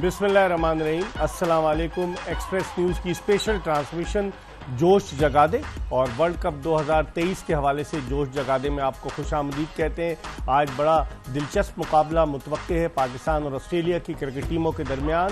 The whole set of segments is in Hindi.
बिस्मिल्लाहिर्रहमानिर्रहीम, अस्सलाम वालेकुम। एक्सप्रेस न्यूज़ की स्पेशल ट्रांसमिशन जोश जगा दे और वर्ल्ड कप 2023 के हवाले से जोश जगा दे में आपको खुशामदीद कहते हैं। आज बड़ा दिलचस्प मुकाबला मुतवक्के है पाकिस्तान और ऑस्ट्रेलिया की क्रिकेट टीमों के दरमियान।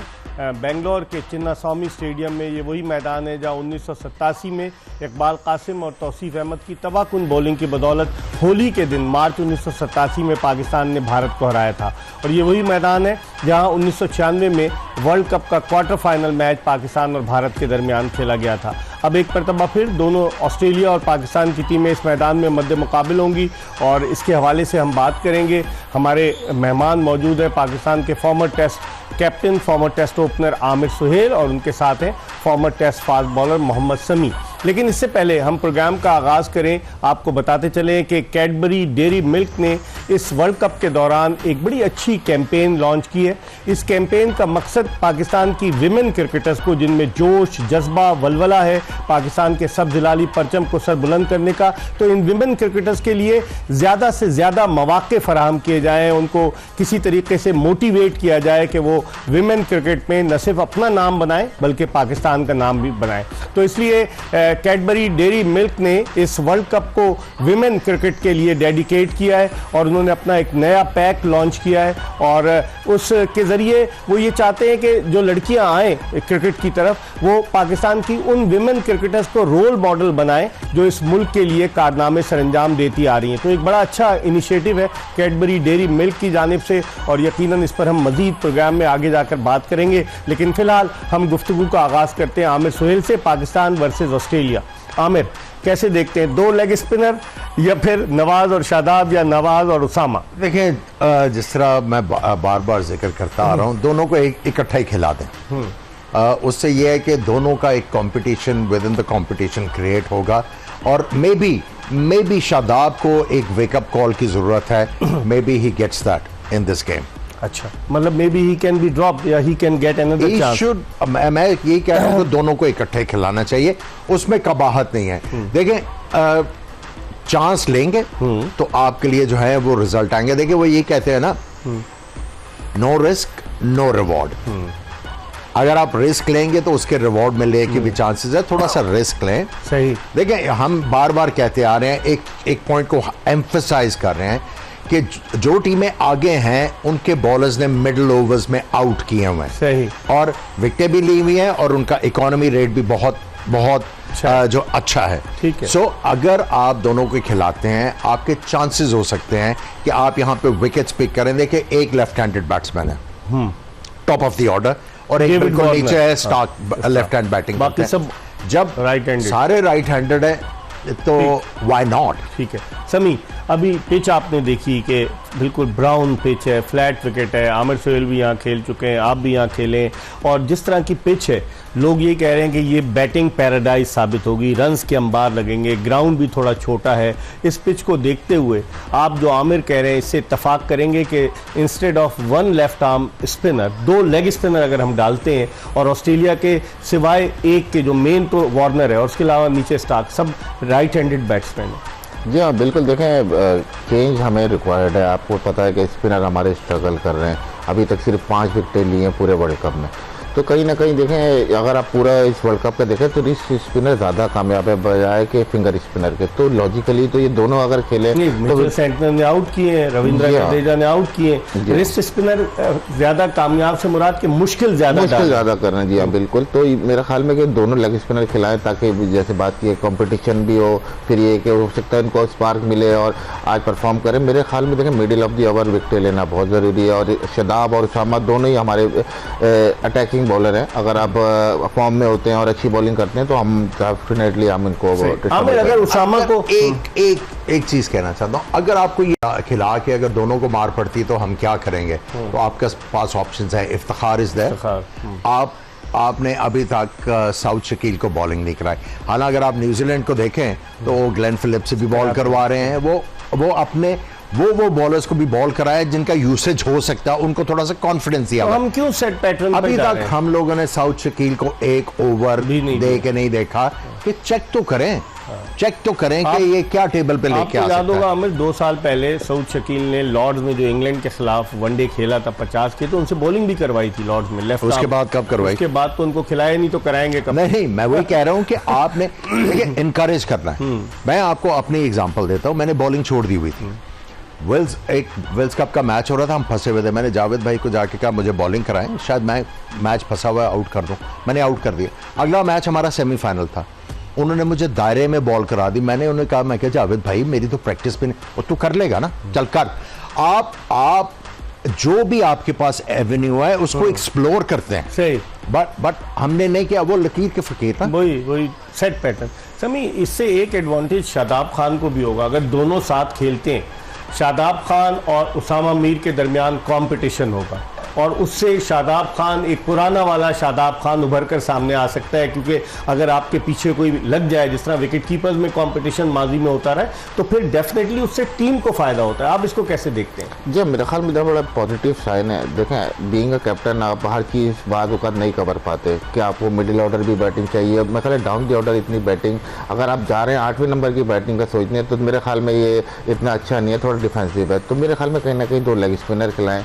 बेंगलोर के चिन्नास्वामी स्टेडियम में ये वही मैदान है जहाँ 1987 में इकबाल कासिम और तौसीफ अहमद की तबाहकुन बॉलिंग की बदौलत होली के दिन मार्च 1987 में पाकिस्तान ने भारत को हराया था। और ये वही मैदान है जहाँ 1996 में वर्ल्ड कप का क्वार्टर फाइनल मैच पाकिस्तान और भारत के दरमियान खेला गया था। अब एक मरतबा फिर दोनों ऑस्ट्रेलिया और पाकिस्तान की टीमें इस मैदान में मद्दे मुकाबिल होंगी और इसके हवाले से हम बात करेंगे। हमारे मेहमान मौजूद है पाकिस्तान के former test captain, former test opener Aamir Sohail और उनके साथ हैं former test fast bowler Mohammad Sami. लेकिन इससे पहले हम प्रोग्राम का आगाज़ करें, आपको बताते चलें कि कैडबरी डेयरी मिल्क ने इस वर्ल्ड कप के दौरान एक बड़ी अच्छी कैंपेन लॉन्च की है। इस कैंपेन का मकसद पाकिस्तान की विमेन क्रिकेटर्स को, जिनमें जोश, जज्बा, वलवला है, पाकिस्तान के सब जिलाली परचम को सर बुलंद करने का, तो इन विमेन क्रिकेटर्स के लिए ज़्यादा से ज़्यादा मौक़े फराहम किए जाएँ, उनको किसी तरीके से मोटिवेट किया जाए कि वो विमेन क्रिकेट में न सिर्फ अपना नाम बनाएं बल्कि पाकिस्तान का नाम भी बनाएं। तो इसलिए कैडबरी डेयरी मिल्क ने इस वर्ल्ड कप को विमेन क्रिकेट के लिए डेडिकेट किया है और उन्होंने अपना एक नया पैक लॉन्च किया है और उसके ज़रिए वो ये चाहते हैं कि जो लड़कियां आएँ क्रिकेट की तरफ, वो पाकिस्तान की उन विमेन क्रिकेटर्स को रोल मॉडल बनाएं जो इस मुल्क के लिए कारनामे सरंजाम देती आ रही हैं। तो एक बड़ा अच्छा इनिशिएटिव है कैडबरी डेयरी मिल्क की जानिब से और यकीनन इस पर हम मज़ीद प्रोग्राम में आगे जाकर बात करेंगे। लेकिन फ़िलहाल हम गुफ्तगू का आगाज़ करते हैं आमिर सुहेल से, पाकिस्तान वर्सेस ऑस्ट्रेलिया। आमिर, कैसे देखते हैं, दो लेग स्पिनर या फिर नवाज और शादाब या नवाज और उसामा? देखें, जिस तरह मैं बार बार जिक्र करता आ रहा हूँ, दोनों को इकट्ठा ही खिला दें। उससे यह है कि दोनों का एक competition with in the competition create होगा और मे बी शादाब को एक वेकअप कॉल की ज़रूरत है। Maybe he gets that in this game. अच्छा, मतलब maybe he can be drop या he can get another chance. मैं यही कह रहा हूँ कि दोनों को इकट्ठे खिलाना चाहिए, उसमें कबाहत नहीं है। देखें, चांस लेंगे तो आपके लिए जो है वो रिजल्ट आएंगे। देखिए, वो ये कहते हैं ना, नो रिस्क नो रिवॉर्ड। अगर आप रिस्क लेंगे तो उसके रिवॉर्ड मिलने के भी चांसेस है, थोड़ा सा रिस्क लें। सही। देखिए, हम बार बार कहते आ रहे हैं, एक पॉइंट को एम्फसाइज कर रहे हैं कि जो टीमें आगे हैं उनके बॉलर्स ने मिडिल ओवर्स में आउट किए हुए हैं। सही। और विकेटें भी ली हुई हैं और उनका इकोनॉमी रेट भी बहुत जो अच्छा है। ठीक है। सो अगर आप दोनों को खिलाते हैं, आपके चांसेस हो सकते हैं कि आप यहाँ पे विकेट्स पिक करें। देखिए, एक लेफ्ट हैंडेड बैट्समैन है टॉप ऑफ द ऑर्डर और एक बिल्कुल नीचे है स्टार्क लेफ्ट हैंड बैटिंग। बाकी सब जब राइट हैंडेड, सारे राइट हैंडेड है तो व्हाई नॉट। ठीक है। समी, अभी पिच आपने देखी कि बिल्कुल ब्राउन पिच है, फ्लैट विकेट है। आमिर सुहेल भी यहाँ खेल चुके हैं, आप भी यहाँ खेलें, और जिस तरह की पिच है, लोग ये कह रहे हैं कि ये बैटिंग पैराडाइज साबित होगी, रन्स के अंबार लगेंगे, ग्राउंड भी थोड़ा छोटा है। इस पिच को देखते हुए आप जो आमिर कह रहे हैं इससे इत्तफाक करेंगे कि instead of one left arm spinner, दो लेग स्पिनर अगर हम डालते हैं और ऑस्ट्रेलिया के सिवाय एक के जो मेन तो वार्नर है और उसके अलावा नीचे स्टार्क, सब राइट हैंडेड बैट्समैन है। जी हाँ, बिल्कुल। देखें, चेंज हमें रिक्वायर्ड है। आपको पता है कि स्पिनर हमारे स्ट्रगल कर रहे हैं, अभी तक सिर्फ 5 विकेटें लिए हैं पूरे वर्ल्ड कप में। तो कहीं ना कहीं देखें, अगर आप पूरा इस वर्ल्ड कप का देखें तो रिस्ट स्पिनर ज़्यादा कामयाब है बजाय के फिंगर स्पिनर के। तो लॉजिकली तो ये दोनों अगर खेले तो सेंटनर ने आउट किए, रविंद्र जडेजा ने आउट किए, रिस्ट स्पिनर ज़्यादा कामयाब से मुराद के मुश्किल ज़्यादा कर रहे हैं। जी हाँ, बिल्कुल। तो मेरा ख्याल में कि दोनों लेग स्पिनर खिलाएं ताकि जैसे बात की कंपटीशन भी हो, फिर ये कि हो सकता है इनको स्पार्क मिले और आज परफॉर्म करें। मेरे ख्याल में देखें, middle of the over wicket लेना बहुत ज़रूरी है और शादाब और उसामा दोनों ही हमारे अटैकिंग बॉलर हैं। अगर आप फॉर्म में होते हैं और अच्छी बॉलिंग करते हैं तो हम डेफिनेटली हम इनको अगर उसामा को एक चीज कहना चाहता हूँ, अगर आपको ये खिला के अगर दोनों को मार पड़ती तो हम क्या करेंगे? तो आपके पास ऑप्शंस है। Iftikhar is there. आपने अभी तक साउथ शकील को बॉलिंग नहीं कराई। हालांकि अगर आप न्यूजीलैंड को देखें तो ग्लेन फिलिप्स से भी बॉल करवा रहे हैं। वो अपने वो बॉलर्स को भी बॉल कराया जिनका यूसेज हो सकता है, उनको थोड़ा सा कॉन्फिडेंस दिया। तो हम क्यों सेट पैटर्न अभी तक हम लोगों ने साउथ शकील को एक ओवर दे के नहीं देखा कि चेक तो करें। चेक तो करें कि ये क्या टेबल पे लेके आ आपको याद सकता होगा है। आमिर 2 साल पहले सऊद शकील ने लॉर्ड्स में जो इंग्लैंड के खिलाफ वनडे खेला था 50 के, तो उनसे बॉलिंग भी करवाई थी लॉर्ड्स में लेफ्ट। उसके बाद कब करवाई? उसके बाद तो उनको खिलाया नहीं, तो कराएंगे कब? नहीं, मैं वही कह रहा हूँ कि आपने देखिए इनकरेज करना है। मैं आपको अपनी एग्जांपल देता हूँ। मैंने बॉलिंग छोड़ दी हुई थी, वेल्स कप का मैच हो रहा था, हम फंसे हुए थे। मैंने जावेद भाई को जाके कहा मुझे बॉलिंग कराएं, शायद मैं मैच फंसा हुआ है, आउट कर दूं। मैंने आउट कर दिया। अगला मैच हमारा सेमीफाइनल था, उन्होंने मुझे दायरे में बॉल करा दी। मैंने उन्हें कहा, मैं कहा जावेद भाई मेरी तो प्रैक्टिस भी नहीं, और तू कर लेगा ना, चल कर। आप जो भी आपके पास एवेन्यू है उसको एक्सप्लोर करते हैं, सही। बट हमने नहीं किया, वो लकीर के फकीर था। वही सेट पैटर्न। समी, इससे एक एडवांटेज शादाब खान को भी होगा अगर दोनों साथ खेलते हैं। शादाब खान और उसामा मीर के दरमियान कंपटीशन होगा, और उससे शादाब खान, एक पुराना वाला शादाब खान उभर कर सामने आ सकता है, क्योंकि अगर आपके पीछे कोई लग जाए, जिस तरह विकेट कीपर्स में कंपटीशन माजी में होता रहा है, तो फिर डेफिनेटली उससे टीम को फायदा होता है। आप इसको कैसे देखते हैं? जी, मेरे ख्याल में बड़ा पॉजिटिव साइन है। देखें, बीइंग अ कैप्टन आप हर चीज़ बाद वक़्त नहीं कवर पाते कि आपको मिडिल ऑर्डर भी बैटिंग चाहिए। मेरे ख्याल डाउन द ऑर्डर इतनी बैटिंग, अगर आप जा रहे हैं 8वें नंबर की बैटिंग का सोचने, तो मेरे ख्याल में ये इतना अच्छा नहीं है, थोड़ा डिफेंसिव है। तो मेरे ख्याल में कहीं ना कहीं 2 लेग स्पिनर खिलाएं,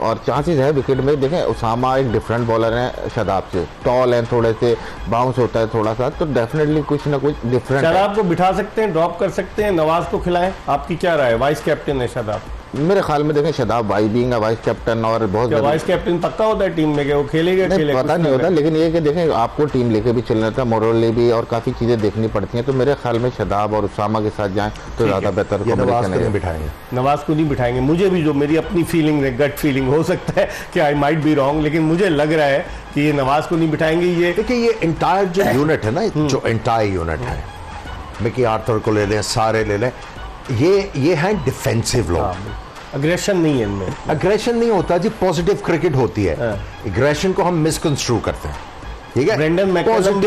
और चांसेस है विकेट में। देखें, उसामा एक डिफरेंट बॉलर है शादाब से, टॉल है, थोड़े से बाउंस होता है थोड़ा सा, तो डेफिनेटली कुछ ना कुछ डिफरेंट है। शादाब को बिठा सकते हैं, ड्रॉप कर सकते हैं, नवाज को खिलाएं, आपकी क्या राय है? वाइस कैप्टन है शादाब। मेरे ख्याल में देखें, शादाब भाई बीइंग वाइस कैप्टन, और बहुत वाइस कैप्टन पक्का होता है टीम में कि वो खेलेगा? पता नहीं होता, लेकिन ये कि देखें आपको टीम लेके भी चलना था, मोरली भी, और काफ़ी चीज़ें देखनी पड़ती हैं। तो मेरे ख्याल में शादाब और उसामा के साथ जाएं तो ज़्यादा बेहतर नवाज को नहीं बिठाएंगे। नवाज को नहीं बिठाएंगे। मुझे भी, जो मेरी अपनी फीलिंग है, गट फीलिंग, हो सकता है कि आई माइट बी रॉन्ग, लेकिन मुझे लग रहा है कि ये नवाज को नहीं बिठाएंगे। ये देखिए, ये इंटायर जो यूनिट है ना, जो इंटायर यूनिट है, मिकी आर्थर को ले लें, सारे ले लें, ये हैं डिफेंसिव लोग। अग्रेशन नहीं है इनमें। अग्रेशन नहीं होता जी, पॉजिटिव क्रिकेट होती है। अग्रेशन को हम मिसकंस्ट्रू करते हैं, ठीक है? ब्रेंडन मैककलम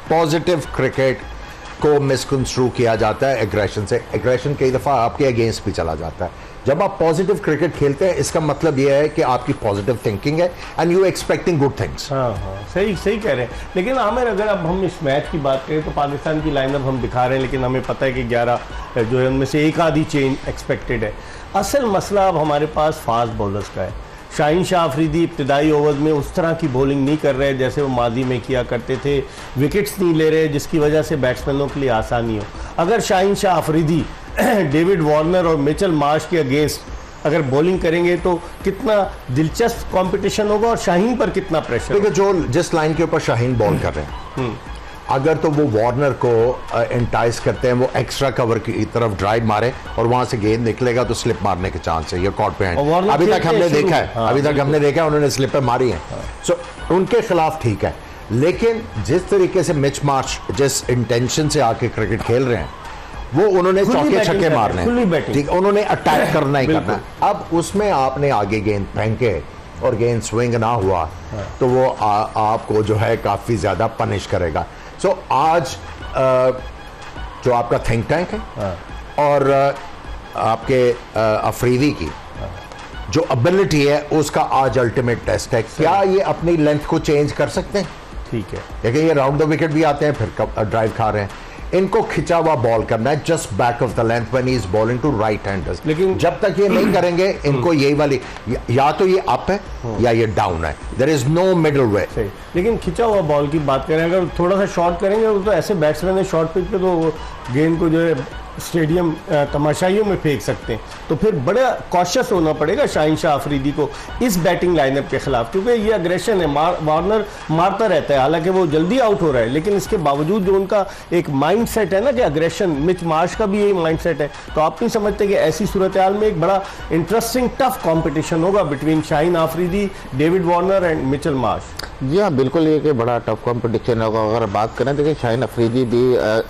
पॉजिटिव क्रिकेट को मिसकंस्ट्रू किया जाता है एग्रेशन से। एग्रेशन कई दफा आपके अगेंस्ट भी चला जाता है। जब आप पॉजिटिव क्रिकेट खेलते हैं, इसका मतलब यह है कि आपकी पॉजिटिव थिंकिंग है and you expecting good things. हाँ, सही कह रहे हैं। लेकिन आमिर, अगर अब हम इस मैच की बात करें तो पाकिस्तान की लाइनअप हम दिखा रहे हैं, लेकिन हमें पता है कि 11 जो है उनमें से एक आधी चेंज एक्सपेक्टेड है। असल मसला अब हमारे पास फास्ट बॉलर्स का है। शाहीन शाह अफरीदी इब्तिदाई ओवर्स में उस तरह की बॉलिंग नहीं कर रहे जैसे वो माजी में किया करते थे, विकेट्स नहीं ले रहे, जिसकी वजह से बैट्समैनों के लिए आसानी हो। अगर शाहीन शाह अफरीदी डेविड वार्नर और मिचेल मार्श के अगेंस्ट अगर बॉलिंग करेंगे तो कितना दिलचस्प कंपटीशन होगा, और शाहीन पर कितना प्रेशर। देखो, जो जिस लाइन के ऊपर शाहीन बॉल कर रहे हैं, अगर तो वो वार्नर को एंटाइज करते हैं, वो एक्स्ट्रा कवर की तरफ ड्राइव मारे और वहां से गेंद निकलेगा तो स्लिप मारने के चांस है, ये कॉर्ड पे है। अभी तक हमने देखा है, अभी तक हमने देखा है उन्होंने स्लिप पे मारी है। सो उनके खिलाफ ठीक है, लेकिन जिस तरीके से मिच मार्श जिस इंटेंशन से आके क्रिकेट खेल रहे हैं, वो उन्होंने चौके छक्के मारने हैं, ठीक, उन्होंने अटैक करना ही करना है। अब उसमें आपने आगे गेंद फेंके और गेंद स्विंग ना हुआ तो वो आपको जो है काफी ज्यादा पनिश करेगा। सो आज जो आपका थिंक टैंक है और आपके अफरीदी की जो एबिलिटी है, उसका आज अल्टीमेट टेस्ट है। क्या ये अपनी लेंथ को चेंज कर सकते हैं? ठीक है, देखिए, ये राउंड द विकेट भी आते हैं, फिर ड्राइव खा रहे हैं। इनको खिंचा हुआ बॉल करना है, just back of the length when he is bowling to right handers. लेकिन जब तक ये नहीं करेंगे, इनको यही वाली, या तो ये अप है या ये डाउन है, there is no middle way. लेकिन खिंचा हुआ बॉल की बात करें, अगर थोड़ा सा शॉर्ट करेंगे तो ऐसे बैट्समैन है शॉर्ट पिच पे तो गेंद को जो है स्टेडियम तमाशाइयों में फेंक सकते हैं। तो फिर बड़ा कॉशियस होना पड़ेगा शाहीन शाह अफरीदी को इस बैटिंग लाइनअप के खिलाफ, क्योंकि ये अग्रेशन है। वार्नर मारता रहता है, हालांकि वो जल्दी आउट हो रहा है, लेकिन इसके बावजूद जो उनका एक माइंड सेट है ना कि अग्रेशन, मिच मार्श का भी यही माइंड सेट है। तो आप नहीं समझते कि ऐसी सूरत हाल में एक बड़ा इंटरेस्टिंग टफ कॉम्पिटिशन होगा between Shaheen Afridi, David Warner and Mitchell Marsh? जी हाँ, बिल्कुल, ये कि बड़ा टफ कंपटीशन होगा। अगर बात करें, देखिए शाहीन अफरीदी भी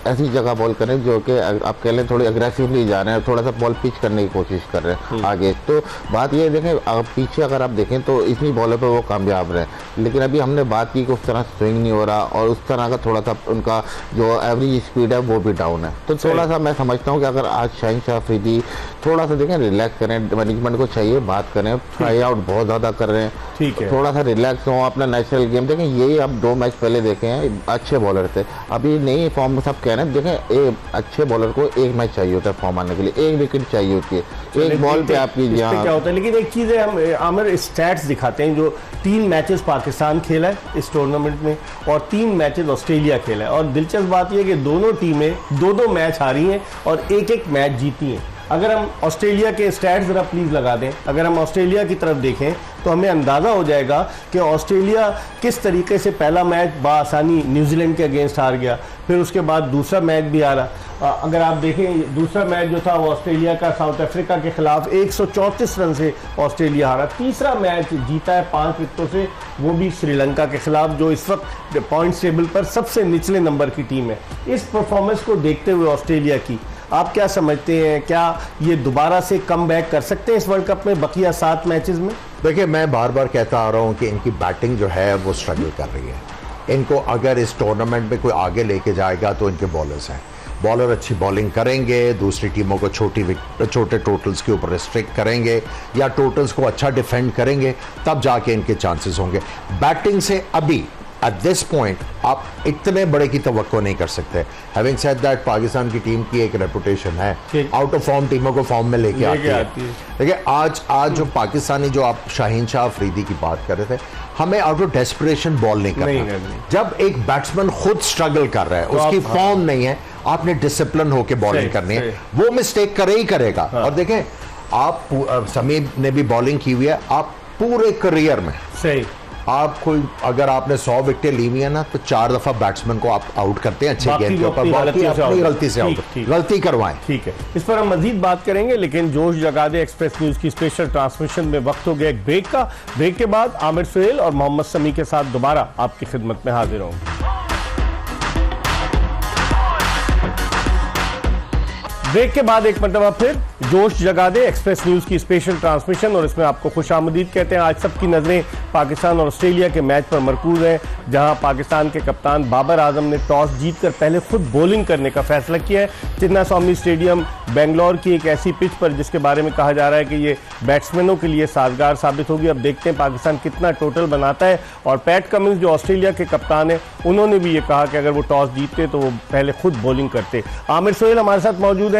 ऐसी जगह बॉल करें जो कि आपके कह लें थोड़ी अग्रेसिवली जा रहे हैं, थोड़ा सा बॉल पिच करने की कोशिश कर रहे हैं आगे। तो बात ये देखें, पीछे अगर आप देखें तो इतनी बॉलों पे वो कामयाब रहे, लेकिन अभी हमने बात की कि उस तरह स्विंग नहीं हो रहा और उस तरह का थोड़ा सा उनका जो एवरेज स्पीड है वो भी डाउन है। तो थोड़ा सा मैं समझता हूँ कि अगर आज शाहीन शाह अफरीदी थोड़ा सा देखें, रिलैक्स करें, मैनेजमेंट को चाहिए बात करें, ट्राई आउट बहुत ज़्यादा कर रहे हैं, ठीक है, थोड़ा सा रिलैक्स हो, अपना नेचुरल गेम देखें। यही अब 2 मैच पहले देखे हैं, अच्छे बॉलर थे, अभी नई फॉर्म में सब कह रहे हैं। देखें एक अच्छे बॉलर को 1 मैच चाहिए होता है फॉर्म आने के लिए, 1 विकेट चाहिए होती है, एक बॉल पे आपकी क्या होता है। लेकिन एक चीज़ है, हम आमिर स्टैट्स दिखाते हैं, जो 3 मैचेस पाकिस्तान खेला है इस टूर्नामेंट में और 3 मैचेस ऑस्ट्रेलिया खेला है, और दिलचस्प बात यह है कि दोनों टीमें 2-2 मैच हारी हैं और 1-1 मैच जीती हैं। अगर हम ऑस्ट्रेलिया के स्टैट्स ज़रा प्लीज़ लगा दें, अगर हम ऑस्ट्रेलिया की तरफ देखें तो हमें अंदाज़ा हो जाएगा कि ऑस्ट्रेलिया किस तरीके से पहला मैच बाआसानी न्यूजीलैंड के अगेंस्ट हार गया, फिर उसके बाद दूसरा मैच भी हारा। अगर आप देखें दूसरा मैच जो था वो ऑस्ट्रेलिया का साउथ अफ्रीका के खिलाफ 134 रन से ऑस्ट्रेलिया हारा। तीसरा मैच जीता है 5 विकेटों से, वो भी श्रीलंका के खिलाफ, जो इस वक्त पॉइंट्स टेबल पर सबसे निचले नंबर की टीम है। इस परफॉर्मेंस को देखते हुए ऑस्ट्रेलिया की आप क्या समझते हैं, क्या ये दोबारा से कम बैक कर सकते हैं इस वर्ल्ड कप में बकिया 7 मैचेस में? देखिए, मैं बार बार कहता आ रहा हूँ कि इनकी बैटिंग जो है वो स्ट्रगल कर रही है। इनको अगर इस टूर्नामेंट में कोई आगे लेके जाएगा तो इनके बॉलर्स हैं, बॉलर अच्छी बॉलिंग करेंगे, दूसरी टीमों को छोटे टोटल्स के ऊपर रिस्ट्रिक्ट करेंगे या टोटल्स को अच्छा डिफेंड करेंगे, तब जाके इनके चांसेस होंगे। बैटिंग से अभी एट दिस पॉइंट आप इतने बड़े की तवक्को नहीं कर सकते। हैविंग सेड दैट, पाकिस्तान की टीम की एक रेपुटेशन है आउट ऑफ फॉर्म टीमों को फॉर्म में लेके आती है। देखिए आज जो पाकिस्तानी, जो आप शाहीन शाह अफरीदी की बात कर रहे थे, हमें आउट ऑफ डेस्परेशन बॉल नहीं करना। जब एक बैट्समैन खुद स्ट्रगल कर रहा है, उसकी फॉर्म नहीं है, आपने डिसिप्लिन होके बॉलिंग करनी है, वो मिस्टेक करे ही करेगा। और देखें, आप समीर ने भी बॉलिंग की हुई है, आप पूरे करियर में सही आप कोई अगर आपने 100 विकेटें ली हुई है ना, तो 4 दफा बैट्समैन को आप आउट करते हैं अच्छे गेंद के ऊपर, अपनी गलती से आउट, गलती करवाएं। ठीक है, इस पर हम मजीद बात करेंगे, लेकिन जोश जगा दे एक्सप्रेस न्यूज की स्पेशल ट्रांसमिशन में वक्त हो गया एक ब्रेक का। ब्रेक के बाद आमिर सुहेल और मोहम्मद समी के साथ दोबारा आपकी खिदमत में हाजिर होंगे। ब्रेक के बाद एक मरतबा फिर जोश जगा दे एक्सप्रेस न्यूज की स्पेशल ट्रांसमिशन, और इसमें आपको खुशामदीद कहते हैं। आज सबकी नजरें पाकिस्तान और ऑस्ट्रेलिया के मैच पर मरकूज हैं, जहां पाकिस्तान के कप्तान बाबर आजम ने टॉस जीतकर पहले खुद बॉलिंग करने का फैसला किया है। चिन्नास्वामी स्टेडियम बेंगलोर की एक ऐसी पिच पर जिसके बारे में कहा जा रहा है कि ये बैट्समैनों के लिए साजगार साबित होगी। अब देखते हैं पाकिस्तान कितना टोटल बनाता है। और पैट कमिंस जो ऑस्ट्रेलिया के कप्तान हैं, उन्होंने भी ये कहा कि अगर वो टॉस जीतते तो वो पहले खुद बॉलिंग करते। आमिर सुहेल हमारे साथ मौजूद हैं,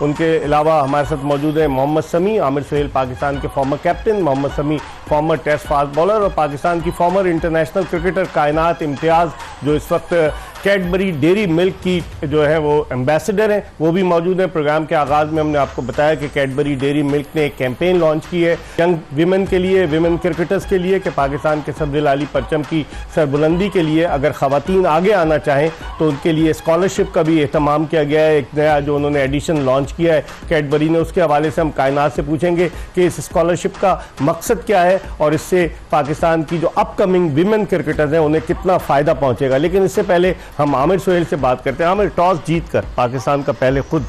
उनके अलावा हमारे साथ मौजूद है मोहम्मद समी। आमिर सुहेल पाकिस्तान के फॉर्मर कैप्टन, मोहम्मद समी फॉर्मर टेस्ट फास्ट बॉलर और पाकिस्तान की फॉर्मर इंटरनेशनल क्रिकेटर कायनात इम्तियाज़, जो इस वक्त कैडबरी डेयरी मिल्क की जो है वो एम्बेसडर हैं, वो भी मौजूद हैं। प्रोग्राम के आगाज़ में हमने आपको बताया कि कैडबरी डेयरी मिल्क ने एक कैंपेन लॉन्च की है यंग विमेन के लिए, विमेन क्रिकेटर्स के लिए, कि पाकिस्तान के सब्ज़ आली परचम की सरबुलंदी के लिए अगर ख़वातीन आगे आना चाहें तो उनके लिए स्कॉलरशिप का भी एहतमाम किया गया है। एक नया जो उन्होंने एडिशन लॉन्च किया है कैडबरी ने, उसके हवाले से हम कायनात से पूछेंगे कि इस स्कॉलरशिप का मकसद क्या है और इससे पाकिस्तान की जो अपकमिंग विमेन क्रिकेटर्स हैं उन्हें कितना फ़ायदा पहुँचेगा। लेकिन इससे पहले हम आमिर सुहेल से बात करते हैं। आमिर, टॉस जीतकर पाकिस्तान का पहले खुद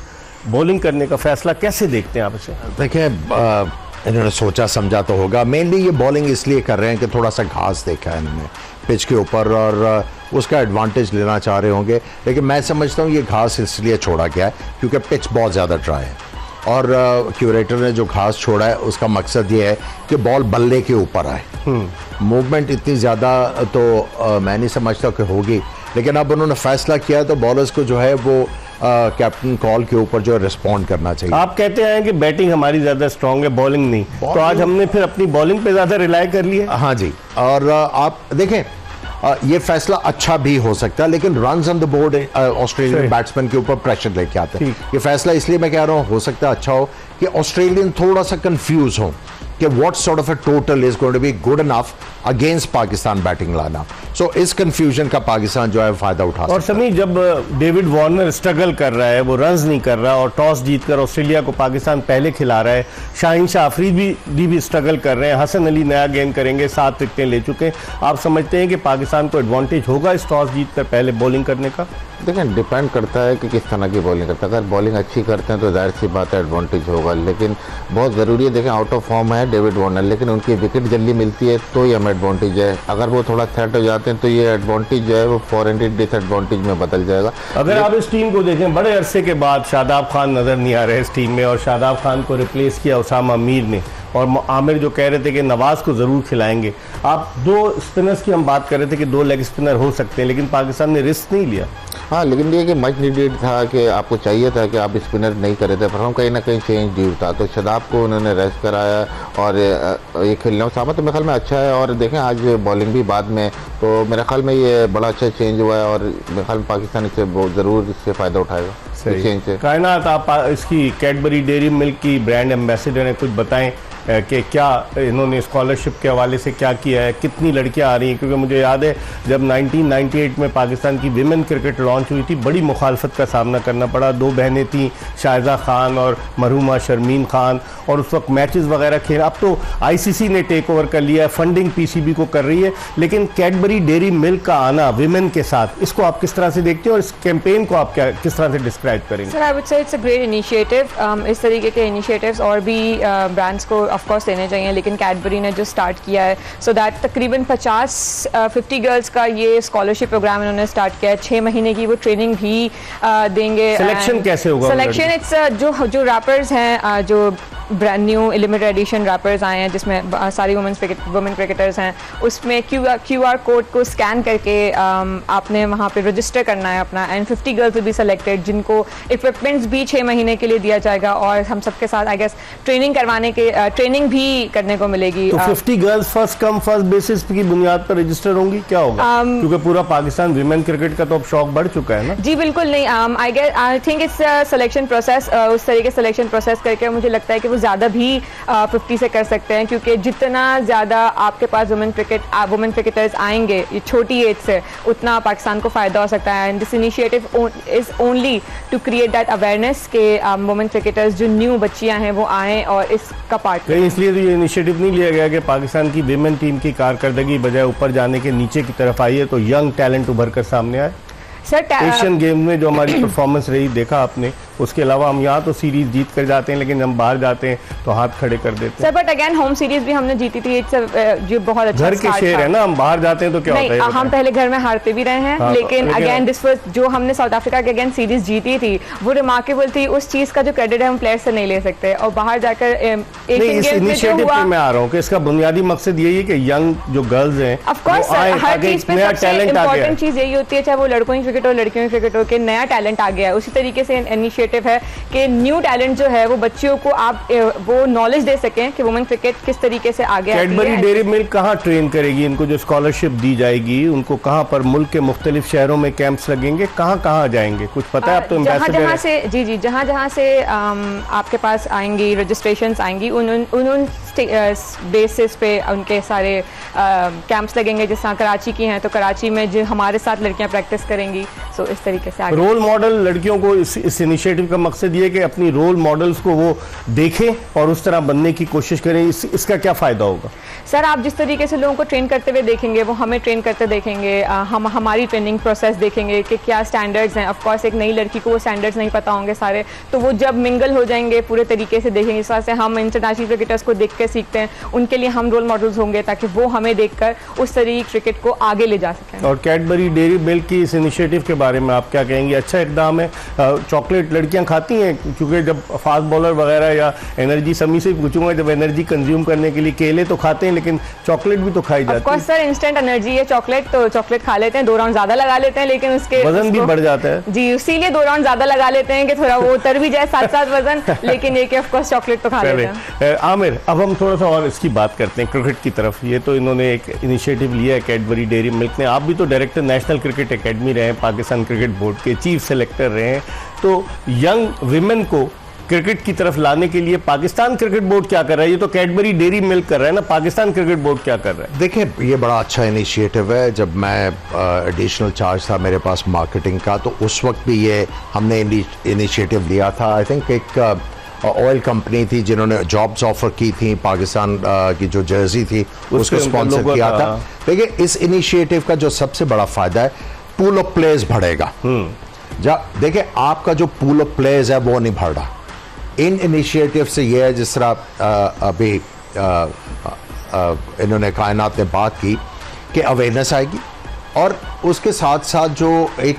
बॉलिंग करने का फैसला कैसे देखते हैं आप इसे? देखिए, इन्होंने सोचा समझा तो होगा। मेनली ये बॉलिंग इसलिए कर रहे हैं कि थोड़ा सा घास देखा है इन्होंने पिच के ऊपर और उसका एडवांटेज लेना चाह रहे होंगे। लेकिन मैं समझता हूँ ये घास इसलिए छोड़ा गया है क्योंकि पिच बहुत ज़्यादा ड्राई है और क्यूरेटर ने जो घास छोड़ा है उसका मकसद ये है कि बॉल बल्ले के ऊपर आए। मूवमेंट इतनी ज़्यादा तो मैं नहीं समझता कि होगी, लेकिन अब उन्होंने फैसला किया तो बॉलर्स को जो है वो कैप्टन कॉल के ऊपर जो है रिस्पॉन्ड करना चाहिए। आप कहते हैं कि बैटिंग हमारी ज़्यादा स्ट्रांग है, बॉलिंग नहीं, तो आज हमने फिर अपनी बॉलिंग पे ज़्यादा रिलाई कर लिया। हाँ जी, और आप देखें ये फैसला अच्छा भी हो सकता है, लेकिन runs on the board Australian batsman के ऊपर प्रेशर लेके आते हैं। ये फैसला इसलिए मैं कह रहा हूँ हो सकता है अच्छा हो कि ऑस्ट्रेलियन थोड़ा सा कंफ्यूज हो कि what sort of a total is going to be good enough against Pakistan batting लाना। सो इस कंफ्यूजन का पाकिस्तान जो है फायदा उठा और समी जब डेविड वार्नर स्ट्रगल कर रहा है, वो रन्स नहीं कर रहा और टॉस जीतकर ऑस्ट्रेलिया को पाकिस्तान पहले खिला रहा है, शाहीन शाह अफरीदी भी स्ट्रगल कर रहे हैं, हसन अली नया गेंद करेंगे, 7 विकेटें ले चुके हैं, आप समझते हैं कि पाकिस्तान को एडवांटेज होगा इस टॉस जीतकर पहले बॉलिंग करने का? देखें, डिपेंड करता है कि किस तरह की बॉलिंग करता है। अगर बॉलिंग अच्छी करते हैं तो जाहिर सी बात है एडवांटेज होगा, लेकिन बहुत ज़रूरी है। देखें, आउट ऑफ फॉर्म है डेविड वार्नर, लेकिन उनकी विकेट जल्दी मिलती है तो ही हमें एडवांटेज है। अगर वो थोड़ा सेट हो जाते हैं तो ये एडवांटेज जो है वो फॉर एंड डिसएडवांटेज में बदल जाएगा। अगर आप इस टीम को देखें, बड़े अरसे के बाद शादाब खान नज़र नहीं आ रहे इस टीम में, और शादाब खान को रिप्लेस किया उसामा मीर ने, और आमिर जो कह रहे थे कि नवाज़ को ज़रूर खिलाएंगे। आप 2 स्पिनर्स की हम बात कर रहे थे कि 2 लेग स्पिनर हो सकते हैं, लेकिन पाकिस्तान ने रिस्क नहीं लिया। हाँ, लेकिन ये कि मच नीडेड था कि आपको चाहिए था कि आप स्पिनर नहीं करे थे, पर हम कहीं ना कहीं चेंज ड्यू था, तो शादाब को उन्होंने रेस्ट कराया और ये खेलना उसामा तो मेरे ख्याल में अच्छा है। और देखें, आज बॉलिंग भी बाद में, तो मेरे ख्याल में ये बड़ा अच्छा चेंज हुआ है और मेरे ख्याल में पाकिस्तान इससे ज़रूर इससे फ़ायदा उठाएगा। चेंज से कायनात, आप इसकी कैडबरी डेयरी मिल्क की ब्रांड एम्बेसडर हैं, कुछ बताएं कि क्या इन्होंने स्कॉलरशिप के हवाले से क्या किया है, कितनी लड़कियां आ रही हैं? क्योंकि मुझे याद है जब 1998 में पाकिस्तान की विमेन क्रिकेट लॉन्च हुई थी, बड़ी मुखालफत का सामना करना पड़ा। 2 बहनें थीं, शायजा खान और मरहुमा शर्मीन खान, और उस वक्त मैचेस वगैरह खेल। अब तो आईसीसी ने टेक ओवर कर लिया है, फंडिंग पीसीबी को कर रही है, लेकिन कैडबरी डेयरी मिल्क का आना विमेन के साथ, इसको आप किस तरह से देखते हैं और इस कैंपेन को आप क्या किस तरह से डिस्क्राइब करेंगे? Sir, I would say it's a great initiative. इस तरीके के इनिशिएटिव्स और भी ब्रांड्स को ऑफ कोर्स लेने चाहिए, लेकिन कैडबरी ने जो स्टार्ट किया है, सो दैट तकरीबन 50 गर्ल्स का ये स्कॉलरशिप प्रोग्राम इन्होंने स्टार्ट किया है। 6 महीने की वो ट्रेनिंग भी देंगे। सिलेक्शन कैसे होगा? सिलेक्शन इट्स जो रैपर्स हैं, जो brand new limited edition rappers आए हैं जिसमें सारी वुमेन क्रिकेटर्स हैं, उसमें QR कोड को स्कैन करके आपने वहाँ पे रजिस्टर करना है अपना, and 50 girls will be selected, जिनको इक्विपमेंट्स भी 6 महीने के लिए दिया जाएगा, और हम सबके साथ आई गेस ट्रेनिंग भी करने को मिलेगी। तो 50 girls first come first basis की बुनियाद पर रजिस्टर होंगी, क्या होगा? क्योंकि पूरा पाकिस्तान विमेन क्रिकेट का तो अब शौक बढ़ चुका है ना। जी बिल्कुल नहीं, I think it's selection process, उस तरीके सिलेक्शन प्रोसेस करके मुझे लगता है कि वो ज़्यादा भी 50 से कर सकते हैं, क्योंकि जितना ज़्यादा आपके पास वुमेन क्रिकेटर्स आएंगे ये छोटी एज से, उतना पाकिस्तान को फ़ायदा हो सकता है। And this initiative is only to create that awareness के वुमेन क्रिकेटर्स जो न्यू बच्चियां हैं वो आएँ और इसका पार्ट करें। इसलिए तो ये इनिशिएटिव नहीं लिया गया कि पाकिस्तान की विमेन टीम की कारकर्दगी बजाय ऊपर जाने के नीचे की तरफ आई है, तो यंग टैलेंट उभर कर सामने आए। सर, एशियन गेम में जो हमारी परफॉर्मेंस रही देखा आपने, उसके अलावा हम यहाँ तो सीरीज जीत कर जाते हैं, लेकिन हम बाहर जाते हैं तो हाथ खड़े कर देते हैं। Sir, but again home series भी हमने जीती थी, जो बहुत अच्छा घर के शेर है ना, हम बाहर जाते हैं तो क्या होता है? हम पहले घर में हारते भी रहे हैं, लेकिन अगेन दिस वाज जो हमने साउथ अफ्रीका के अगेंस्ट सीरीज जीती थी वो रिमार्केबल थी। उस चीज का जो क्रेडिट है हम प्लेयर से नहीं ले सकते, और बाहर जाकर इस इनिशिएटिव पे मैं आ रहा हूँ कि इसका बुनियादी मकसद यही है कि यंग जो गर्ल्स हैं ऑफ कोर्स हर चीज पे सबसे इंपॉर्टेंट चीज यही होती है, चाहे वो लड़कों की क्रिकेट हो लड़कियों की क्रिकेट हो, कि नया टैलेंट आ गया है। उसी तरीके से इनिशिएटिव है कि न्यू टैलेंट जो है वो बच्चियों को आप वो नॉलेज दे सकें कि वुमेन क्रिकेट किस तरीके से आगे आती है। कैडबरी डेयरी मिल्क कहाँ ट्रेन करेगी इनको? जो स्कॉलरशिप दी जाएगी उनको कहाँ पर मुल्क के मुख्तलिफ शहरों में कैंप्स लगेंगे, कहाँ जाएंगे, कुछ पता है आप? तो जहाँ से जहाँ से आपके पास आएंगी रजिस्ट्रेशंस आएंगी, उन बेसिस पे उनके सारे कैंप्स लगेंगे। जिस तरह कराची की हैं तो कराची में जो हमारे साथ लड़कियां प्रैक्टिस करेंगी, सो इस तरीके से रोल मॉडल लड़कियों को इस इनिशिएटिव का मकसद ये है कि अपनी रोल मॉडल्स को वो देखें और उस तरह बनने की कोशिश करें। इसका क्या फ़ायदा होगा? सर, आप जिस तरीके से लोगों को ट्रेन करते हुए देखेंगे, वो हमें ट्रेन करते देखेंगे, हम हमारी ट्रेनिंग प्रोसेस देखेंगे कि क्या स्टैंडर्ड्स हैं। ऑफ कोर्स एक नई लड़की को वो स्टैंडर्ड्स नहीं पता होंगे सारे, तो वो जब मिंगल हो जाएंगे पूरे तरीके से देखेंगे। इस तरह से हम इंटरनेशनल क्रिकेटर्स को देख के सीखते हैं, उनके लिए हम रोल मॉडल्स होंगे ताकि वो हमें देखकर उस तरीके क्रिकेट को आगे ले जा सकें। और कैडबरी डेयरी मिल्क की इस इनिशिएटिव के बारे में आप क्या कहेंगे? अच्छा इकदाम है। चॉकलेट लड़कियां खाती हैं, क्योंकि जब फास्ट बॉलर वगैरह या एनर्जी समी से पूछूंगा, जब एनर्जी कंज्यूम करने के लिए केले तो खाते हैं, लेकिन चॉकलेट भी तो खाई जाती है। सर, इंस्टेंट एनर्जी है चॉकलेट, तो चॉकलेट खा लेते हैं, 2 राउंड ज्यादा लगा लेते हैं, लेकिन उसके वजन भी बढ़ जाता है जी, इसीलिए 2 राउंड ज्यादा लगा लेते हैं कि थोड़ा वो उतर भी जाए साथ वजन, लेकिन ये कि ऑफ कोर्स चॉकलेट तो खा लेते हैं। आमिर, अब हम थोड़ा सा और इसकी बात करते हैं क्रिकेट की तरफ। ये तो इन्होंने एक इनिशिएटिव लिया है कैडबरी डेयरी मिल्क ने। आप भी तो डायरेक्टर नेशनल क्रिकेट एकेडमी रहे हैं, पाकिस्तान क्रिकेट बोर्ड के चीफ सेलेक्टर रहे हैं, तो यंग विमेन को क्रिकेट की तरफ लाने के लिए पाकिस्तान क्रिकेट बोर्ड क्या कर रहा है? ये तो कैडबरी डेयरी मिल्क कर रहा है ना, पाकिस्तान क्रिकेट बोर्ड क्या कर रहा है? देखिए, ये बड़ा अच्छा इनिशिएटिव है। जब मैं एडिशनल चार्ज था मेरे पास मार्केटिंग का, तो उस वक्त भी ये हमने इनिशिएटिव लिया था। आई थिंक एक ऑयल कंपनी थी जिन्होंने जॉब्स ऑफर की थी, पाकिस्तान की जो जर्सी थी उसको स्पॉन्सर किया था। देखिए, इस इनिशिएटिव का जो सबसे बड़ा फायदा है, पूल ऑफ प्लेयर्स बढ़ेगा। देखिए, आपका जो पूल ऑफ प्लेयर्स है वो नहीं बढ़ रहा। इन इनिशिएटिव से ये है, जिस तरह अभी इन्होंने कायनात ने बात की कि अवेयरनेस आएगी, और उसके साथ साथ जो एक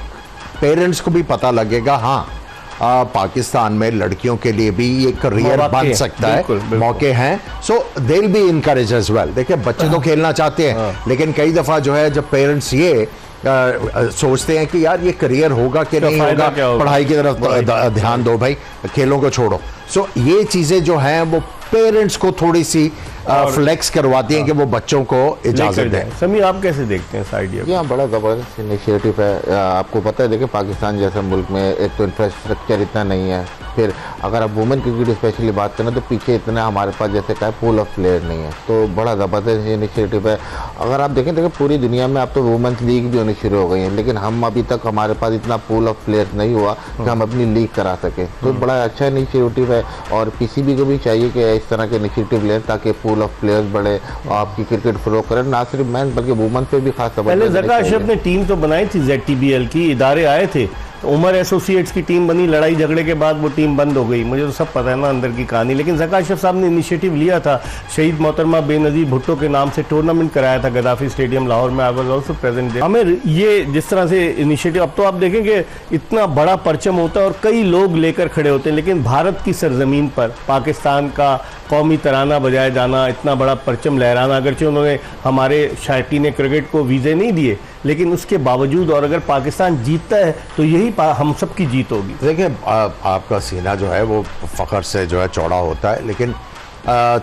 पेरेंट्स को भी पता लगेगा, हाँ पाकिस्तान में लड़कियों के लिए भी ये करियर बन सकता है, मौके हैं। So they will be encourage as well. देखिए, बच्चे तो खेलना चाहते हैं, लेकिन कई दफ़ा जो है जब पेरेंट्स ये सोचते हैं कि यार ये करियर होगा कि नहीं होगा, पढ़ाई की तरफ ध्यान दो भाई, खेलों को छोड़ो। सो ये चीज़ें जो हैं वो पेरेंट्स को थोड़ी सी फ्लेक्स करवाती हैं कि वो बच्चों को इजाजत दें। समीर, आप कैसे देखते हैं इस आइडिया को? ये बड़ा ज़बरदस्त इनिशिएटिव है। आपको पता है, देखिए पाकिस्तान जैसे मुल्क में एक तो इंफ्रास्ट्रक्चर इतना नहीं है, फिर अगर आप वुमेन क्रिकेट स्पेशली बात करें तो पीछे इतना हमारे पास जैसे क्या पूल ऑफ प्लेयर नहीं है। तो बड़ा ज़बरदस्त इनिशिएटिव है। अगर आप देखें पूरी दुनिया में अब तो वुमेन्स लीग भी होनी शुरू हो गई है, लेकिन हम अभी तक हमारे पास इतना पूल ऑफ प्लेयर्स नहीं हुआ कि हम अपनी लीग करा सकें। तो बड़ा अच्छा इनिशिएटिव है, और पीसीबी को भी चाहिए कि इस तरह के इनिशिएटिव लें ताकि पूल ऑफ प्लेयर्स बढ़े, आपकी क्रिकेट फ्लो करें, ना सिर्फ मैन बल्कि वुमेन पे भी खास। पहले ज़का अशरफ ने टीम तो बनाई थी, ZTBL की, इदारे आए थे, उमर एसोसिएट्स की टीम बनी, लड़ाई झगड़े के बाद वो टीम बंद हो गई। मुझे तो सब पता है ना अंदर की कहानी, लेकिन ज़का अशरफ साहब ने इनिशिएटिव लिया था। शहीद मोहतरमा बेनज़ीर भुट्टो के नाम से टूर्नामेंट कराया था गद्दाफी स्टेडियम लाहौर में। I was also present. हमें ये जिस तरह से इनिशिएटिव, अब तो आप देखेंगे इतना बड़ा परचम होता है और कई लोग लेकर खड़े होते हैं, लेकिन भारत की सरजमीन पर पाकिस्तान का कौमी तराना बजाया जाना, इतना बड़ा परचम लहराना, अगरचे उन्होंने हमारे शायकीन क्रिकेट को वीज़े नहीं दिए, लेकिन उसके बावजूद, और अगर पाकिस्तान जीतता है तो यही हम सब की जीत होगी। देखिए, आपका सीना जो है वो फ़ख्र से जो है चौड़ा होता है, लेकिन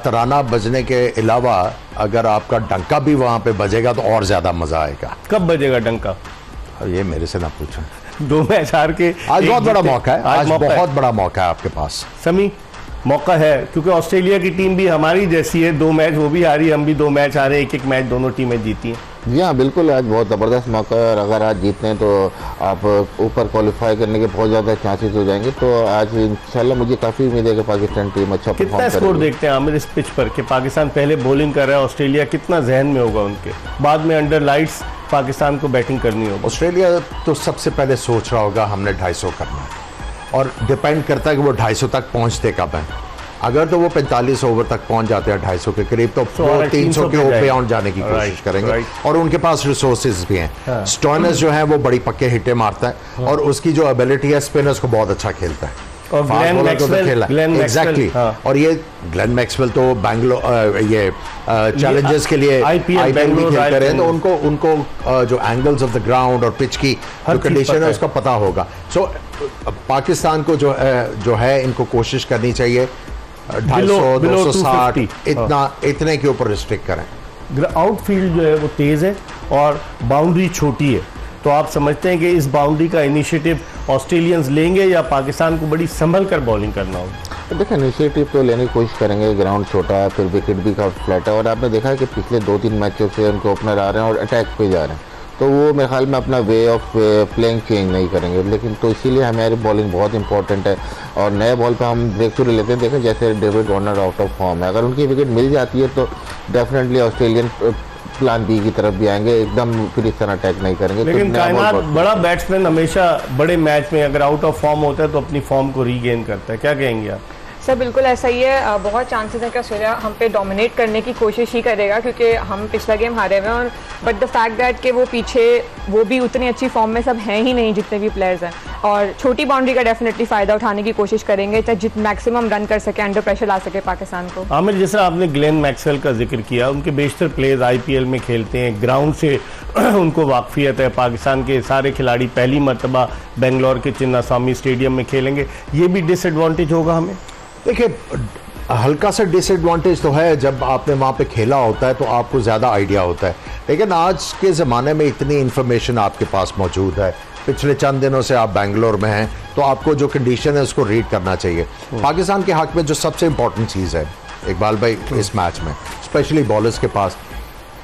तराना बजने के अलावा अगर आपका डंका भी वहाँ पे बजेगा तो और ज़्यादा मज़ा आएगा। कब बजेगा डंका? ये मेरे से ना पूछो। 2 मैच हार के आज बहुत बड़ा मौका है, आज बहुत बड़ा मौका है आपके पास। समी, मौका है, क्योंकि ऑस्ट्रेलिया की टीम भी हमारी जैसी है, 2 मैच वो भी हारी, हम भी 2 मैच हारे, एक मैच दोनों टीमें जीती हैं। जी हाँ, बिल्कुल, आज बहुत ज़बरदस्त मौका है, और अगर आज जीतते हैं तो आप ऊपर क्वालिफाई करने के बहुत ज़्यादा चांसेस हो जाएंगे। तो आज इंशाल्लाह मुझे काफ़ी उम्मीद है कि पाकिस्तान टीम अच्छा परफॉर्म करेगी। कितना स्कोर देखते हैं आमिर इस पिच पर कि पाकिस्तान पहले बॉलिंग कर रहा है, ऑस्ट्रेलिया कितना जहन में होगा उनके, बाद में अंडर लाइट्स पाकिस्तान को बैटिंग करनी होगी? ऑस्ट्रेलिया तो सबसे पहले सोच रहा होगा हमने 250 करना है, और डिपेंड करता है कि वो 250 तक पहुँचते कब हैं। अगर तो वो 45 ओवर तक पहुंच जाते हैं 250 के करीब, तो वो 300 के ओवर आउट जाने की कोशिश करेंगे, और उनके पास रिसोर्सेज भी हैं। स्टोइनिस जो है वो बड़ी पक्के हिटे मारता है, और उसकी जो एबिलिटी है, स्पिनर्स को बहुत अच्छा खेलता है, और ग्लेन मैक्सवेल, एग्जैक्टली। और ये ग्लेन मैक्सवेल तो बैंगलोर ये चैलेंजर्स के लिए IPL खेलते रहे, तो उनको जो एंगल्स ऑफ द ग्राउंड और पिच की जो कंडीशन है उसका पता होगा। सो पाकिस्तान को जो है इनको कोशिश करनी चाहिए 250, 260 इतने के ऊपर रिस्ट्रिक्ट करें। आउटफील्ड जो है वो तेज है और बाउंड्री छोटी है, तो आप समझते हैं कि इस बाउंड्री का इनिशिएटिव ऑस्ट्रेलियंस लेंगे या पाकिस्तान को बड़ी संभल कर बॉलिंग करना होगा? देखिए, इनिशिएटिव तो लेने की कोशिश करेंगे, ग्राउंड छोटा है, फिर विकेट भी काफ़ी फ्लैट है, और आपने देखा है कि पिछले 2-3 मैचों से उनके ओपनर आ रहे हैं और अटैक पे जा रहे हैं, तो वो मेरे ख्याल में अपना वे ऑफ प्लेइंग चेंज नहीं करेंगे। लेकिन तो इसीलिए हमारी बॉलिंग बहुत इंपॉर्टेंट है, और नए बॉल पे हम ब्रेक थ्रू लेते हैं। देखें जैसे David Warner out of form है, अगर उनकी विकेट मिल जाती है तो डेफिनेटली ऑस्ट्रेलियन प्लान बी की तरफ भी आएंगे, एकदम फिर इस तरह अटैक नहीं करेंगे। लेकिन कायनात बड़ा बैट्समैन हमेशा बड़े मैच में अगर आउट ऑफ फॉर्म होता है तो अपनी फॉर्म को रीगेन करता है, क्या कहेंगे आप? सर बिल्कुल ऐसा ही है, बहुत चांसेस है कि ऑस्ट्रेलिया हम पे डोमिनेट करने की कोशिश ही करेगा, क्योंकि हम पिछला गेम हारे हुए हैं, और बट द फैक्ट दैट कि वो पीछे वो भी उतनी अच्छी फॉर्म में सब हैं ही नहीं जितने भी प्लेयर्स हैं, और छोटी बाउंड्री का डेफिनेटली फ़ायदा उठाने की कोशिश करेंगे ताकि मैक्सिमम रन कर सके, अंडर प्रेशर ला सके पाकिस्तान को। आमिर, जैसा आपने ग्लेन मैक्सवेल का जिक्र किया, उनके बेशतर प्लेयर्स IPL में खेलते हैं, ग्राउंड से उनको वाकफियत है, पाकिस्तान के सारे खिलाड़ी पहली मरतबा बेंगलोर के चिन्नास्वामी स्टेडियम में खेलेंगे, ये भी डिसएडवांटेज होगा हमें? देखिए, हल्का सा डिसएडवांटेज तो है, जब आपने वहाँ पे खेला होता है तो आपको ज़्यादा आइडिया होता है, लेकिन आज के ज़माने में इतनी इन्फॉर्मेशन आपके पास मौजूद है, पिछले चंद दिनों से आप बेंगलोर में हैं, तो आपको जो कंडीशन है उसको रीड करना चाहिए। पाकिस्तान के हक में जो सबसे इंपॉर्टेंट चीज़ है इकबाल भाई इस मैच में, स्पेशली बॉलर्स के पास,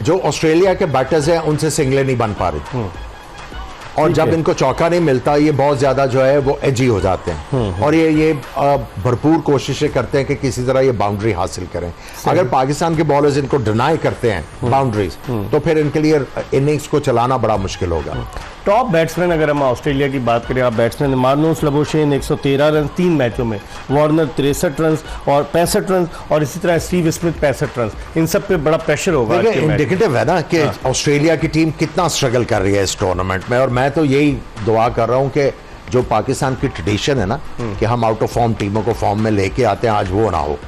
जो ऑस्ट्रेलिया के बैटर्स हैं उनसे सिंगलें नहीं बन पा रही, और जब इनको चौका नहीं मिलता ये बहुत ज्यादा जो है वो एजी हो जाते हैं, और ये भरपूर कोशिशें करते हैं कि किसी तरह ये बाउंड्री हासिल करें। अगर पाकिस्तान के बॉलर्स इनको डिनाई करते हैं बाउंड्रीज, तो फिर इनके लिए इनिंग्स को चलाना बड़ा मुश्किल होगा। टॉप बैट्समैन अगर हम ऑस्ट्रेलिया की बात करें, आप बैट्समैन मार्नस लबुशेन 113 रन 3 मैचों में, वार्नर 63 रन और 65 रन, और इसी तरह स्टीव स्मिथ 65 रन। इन सब पे बड़ा प्रेशर होगा। इंडिकेटिव है ना कि ऑस्ट्रेलिया की टीम कितना स्ट्रगल कर रही है इस टूर्नामेंट में, और मैं तो यही दुआ कर रहा हूँ कि जो पाकिस्तान की ट्रेडिशन है ना कि हम आउट ऑफ फॉर्म टीमों को फॉर्म में लेके आते हैं, आज वो ना हो,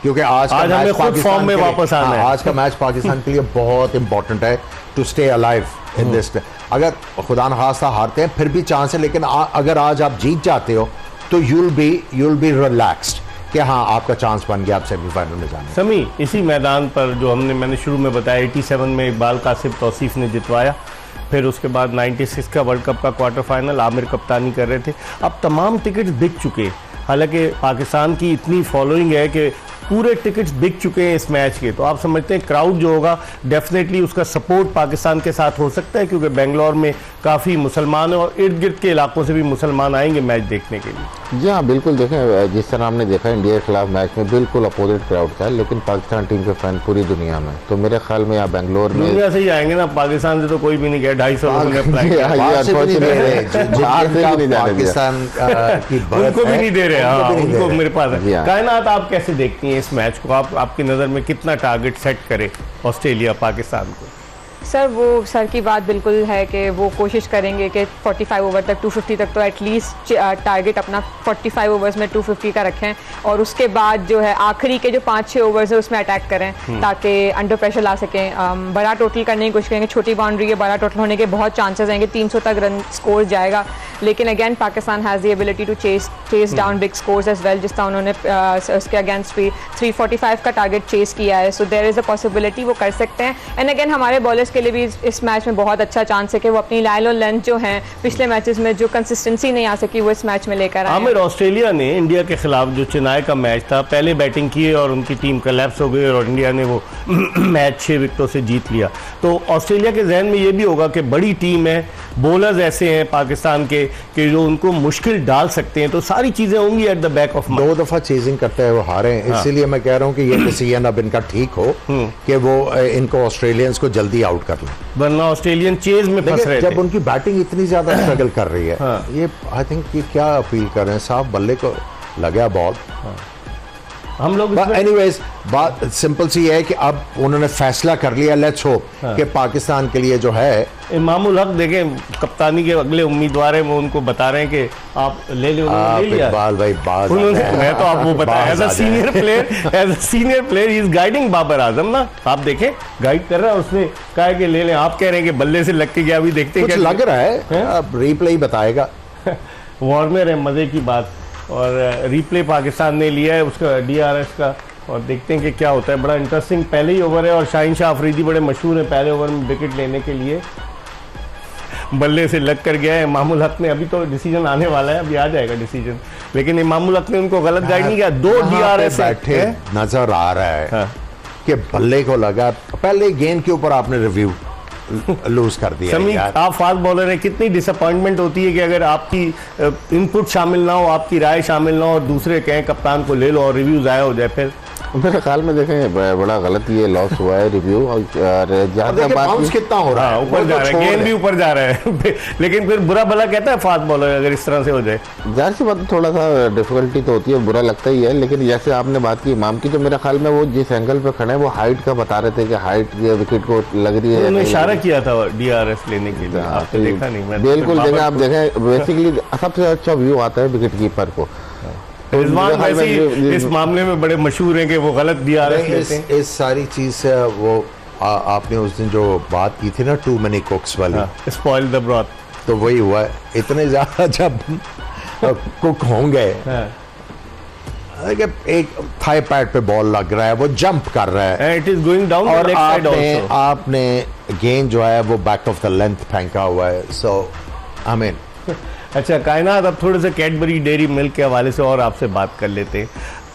क्योंकि आज हमें खुद फॉर्म में वापस आना है। आज का मैच पाकिस्तान के लिए बहुत इंपॉर्टेंट है to stay alive in this. अगर खुदा न खास्ता हारते हैं फिर भी चांस है, लेकिन अगर आज आप जीत जाते हो तो you'll be relaxed कि हाँ आपका चांस बन गया आप सेमीफाइनल में जाने। समी, इसी मैदान पर जो मैंने शुरू में बताया 87 में इकबाल कासिम तौसीफ ने जितवाया, फिर उसके बाद 96 का वर्ल्ड कप का क्वार्टर फाइनल आमिर कप्तानी कर रहे थे। अब तमाम टिकट्स बिक चुके, हालांकि पाकिस्तान की इतनी फॉलोइंग है कि पूरे टिकट्स बिक चुके हैं इस मैच के, तो आप समझते हैं क्राउड जो होगा डेफिनेटली उसका सपोर्ट पाकिस्तान के साथ हो सकता है, क्योंकि बेंगलोर में काफ़ी मुसलमान और इर्द गिर्द के इलाकों से भी मुसलमान आएंगे मैच देखने के लिए। जी हाँ बिल्कुल, देखें जिस तरह हमने देखा इंडिया के खिलाफ मैच में बिल्कुल अपोजिट क्राउड था, लेकिन पाकिस्तान टीम के फैन पूरी दुनिया में, तो मेरे ख्याल में यहाँ बेंगलोर में दुनिया से ही आएंगे ना, पाकिस्तान से तो कोई भी नहीं गया। 250 लोगों ने अप्लाई किया, उनको भी नहीं दे रहे। हाँ, उनको मेरे पास है। कायनात, आप कैसे देखती हैं इस मैच को? आपकी नज़र में कितना टारगेट सेट करे ऑस्ट्रेलिया पाकिस्तान को? सर, वो सर की बात बिल्कुल है कि वो कोशिश करेंगे कि 45 ओवर तक 250 तक तो एटलीस्ट टारगेट अपना 45 ओवर्स में 250 का रखें, और उसके बाद जो है आखिरी के जो 5-6 ओवर्स है उसमें अटैक करें ताकि अंडर प्रेशर ला सकें। बड़ा टोटल करने की कोशिश करेंगे, छोटी बाउंड्री के बड़ा टोटल होने के बहुत चांसेस हैं कि 300 तक रन स्कोर जाएगा, लेकिन again Pakistan has the ability to chase down big scores as well, जिस तरह उन्होंने उसके अगेंस्ट भी 345 का टारगेट चेस किया है। So there is a possibility वो कर सकते हैं। एंड अगेन हमारे बॉलर्स के लिए भी इस मैच में बहुत अच्छा चांस है कि वो अपनी लाइन और लेंथ जो हैं पिछले मैचेस में जो कंसिस्टेंसी नहीं आ सकी वो इस मैच में लेकर आए। आमिर, ऑस्ट्रेलिया ने इंडिया के खिलाफ जो चेन्नई का मैच था, पहले बैटिंग की और उनकी टीम कोलैप्स हो गई और इंडिया ने वो मैच 6 विकेटों से जीत लिया। तो ऑस्ट्रेलिया के जहन में ये भी होगा कि बड़ी टीम है, बॉलर्स ऐसे हैं पाकिस्तान के कि जो उनको मुश्किल डाल सकते हैं, तो सारी चीजें होंगी at the back of mind. 2 दफा चेजिंग करते हैं वो हारे, इसीलिए मैं कह रहा हूँ कि ये डिसीजन अब इनका ठीक हो कि वो इनको ऑस्ट्रेलियंस को लगे आउट कर लें, वरना ऑस्ट्रेलियन चेज में फंस रहे थे। जब उनकी बैटिंग इतनी ज्यादा स्ट्रगल कर रही है, ये आई थिंक ये क्या अपील कर रहे हैं, साफ बल्ले को लगा बॉल। हम लोग एनीवेज बात सिंपल सी है कि अब उन्होंने फैसला कर लिया, लेट्स होप कि पाकिस्तान के लिए जो है इमामुल हक देखें कप्तानी के अगले उम्मीदवार हैं, वो उनको बता रहे हैं कि आप ले लिया। भाई बात मैं तो आपको बताया as a senior player he is guiding Babar Azam ना, आप देखें गाइड कर रहा है, उसने कहा कि ले लें। आप कह रहे हैं कि बल्ले से लग के गया, अभी देखते हैं कुछ लग रहा है, अब रिप्ले ही बताएगा। वार्नर है, मजे की बात, और रिप्ले पाकिस्तान ने लिया है उसका DRS का, और देखते हैं कि क्या होता है। बड़ा इंटरेस्टिंग पहले ही ओवर है, और शाहीन शाह अफरीदी बड़े मशहूर हैं पहले ओवर में विकेट लेने के लिए, बल्ले से लग कर गया है। इमामुल हक ने, अभी तो डिसीजन आने वाला है, अभी आ जाएगा डिसीजन, लेकिन इमामुल हक ने उनको गलत गाइड नहीं किया। 2 DRS बैठे नजर आ रहा है कि बल्ले को लगा, पहले गेंद के ऊपर आपने रिव्यू लूज कर दिया। समी, आप फास्ट बॉलर हैं, कितनी डिसअपॉइंटमेंट होती है कि अगर आपकी इनपुट शामिल ना हो, आपकी राय शामिल ना हो, और दूसरे कहें कप्तान को ले लो और रिव्यू ज़ाया हो जाए। फिर मेरे ख्याल में देखें बड़ा गलत ये लॉस हुआ है रिव्यू, और जहाँ तक बात कितना हो रहा है, ऊपर जा रहा है, गेंद भी ऊपर जा रहा है लेकिन फिर बुरा भला कहता है फास्ट बॉलर अगर इस तरह से हो जाए। जाहिर सी बात है, थोड़ा सा डिफिकल्टी तो होती है, बुरा लगता ही है, लेकिन जैसे आपने बात की इमाम की, तो मेरे ख्याल में वो जिस एंगल पे खड़े हैं वो हाइट का बता रहे थे कि हाइट विकेट को लग रही है। उन्होंने इशारा किया था DRS लेने के लिए, आपने देखा नहीं? बिल्कुल देखा, आप देखें बेसिकली सबसे अच्छा व्यू आता है विकेट कीपर को। रिजवान वैसे इस मामले में बड़े मशहूर हैं कि वो गलत DRS लेते हैं। इस सारी चीज से वो आपने उस दिन जो बात की थी ना, टू मेनी कुक्स वाली, स्पॉइल द ब्रॉथ, तो वही हुआ है। इतने ज्यादा जब कुक होंगे, एक थाई पैड पे बॉल लग रहा है, वो जंप कर रहा है, इट इज गोइंग डाउन और आपने गेंद जो है वो बैक ऑफ द लेंथ फेंका हुआ है, सो आमीन। अच्छा कायनात, अब थोड़े से कैडबरी डेयरी मिल्क के हवाले से और आपसे बात कर लेते हैं।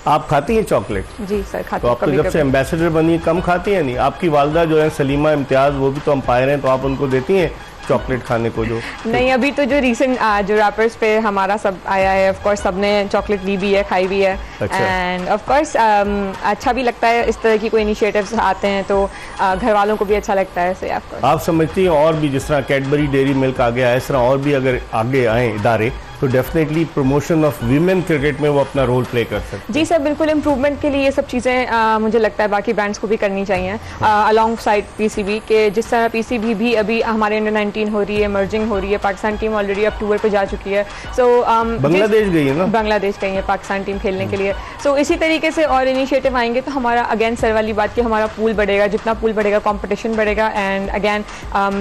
आप खाती हैं चॉकलेट? जी सर खाती तो हूँ। आप तो जब से एम्बेसडर बनी है कम खाती हैं नहीं? आपकी वालदा जो है सलीमा इम्तियाज़, वो भी तो अंपायर हैं, तो आप उनको देती हैं चॉकलेट खाने को? जो नहीं, अभी तो जो रीसेंट जो रैपर्स पे हमारा सब आया है, ऑफ कोर्स सबने चॉकलेट ली भी है, खाई भी है। अच्छा। एंड ऑफ कोर्स अच्छा भी लगता है इस तरह की कोई इनिशिएटिव्स आते हैं, तो घर वालों को भी अच्छा लगता है। सो ऑफ कोर्स आप समझती हैं और भी जिस तरह कैडबरी डेयरी मिल्क आ गया है, इस तरह और भी अगर आगे आए इदारे तो definitely promotion of women cricket में वो अपना रोल प्ले कर सकते हैं? जी सर, बिल्कुल इम्प्रूवमेंट के लिए ये सब चीज़ें मुझे लगता है बाकी ब्रांड्स को भी करनी चाहिए अलॉन्ग साइड पीसीबी के। जिस तरह पीसीबी भी अभी हमारे अंडर 19 हो रही है, मर्जिंग हो रही है, पाकिस्तान टीम ऑलरेडी अब टूर पे जा चुकी है। सो बांग्लादेश गई है ना? बांग्लादेश गई है पाकिस्तान टीम खेलने के लिए। सो इसी तरीके से और इनिशिएटिव आएंगे तो हमारा अगेन सर वाली बात कि हमारा पूल बढ़ेगा, जितना पूल बढ़ेगा कंपटीशन बढ़ेगा, एंड अगेन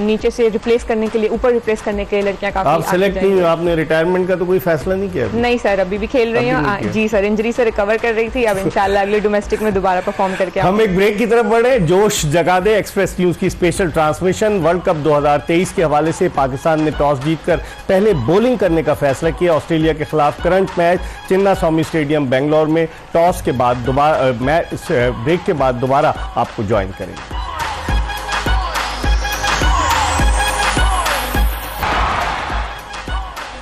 नीचे से रिप्लेस करने के लिए, ऊपर रिप्लेस करने के लिए लड़कियां काफी आप सेलेक्ट नहीं हुई? आपने रिटायरमेंट का तो कोई फैसला नहीं किया? नहीं सर, अभी भी खेल रही हूँ। जी सर, इंजरी से रिकवर कर रही थी, अब इंशाल्लाह अगले डोमेस्टिक में दोबारा परफॉर्म करके हम एक ब्रेक की तरफ बढ़े। जोश जगा दे एक्सप्रेस न्यूज की स्पेशल ट्रांसमिशन। वर्ल्ड कप 2023 के हवाले से पाकिस्तान ने टॉस जीतकर पहले बॉलिंग करने का फैसला किया। ऑस्ट्रेलिया के खिलाफ करंट मैच चिन्ना स्वामी स्टेडियम बेंगलोर में। टॉस के बाद दोबारा मैच ब्रेक के बाद दोबारा आपको ज्वाइन करेंगे।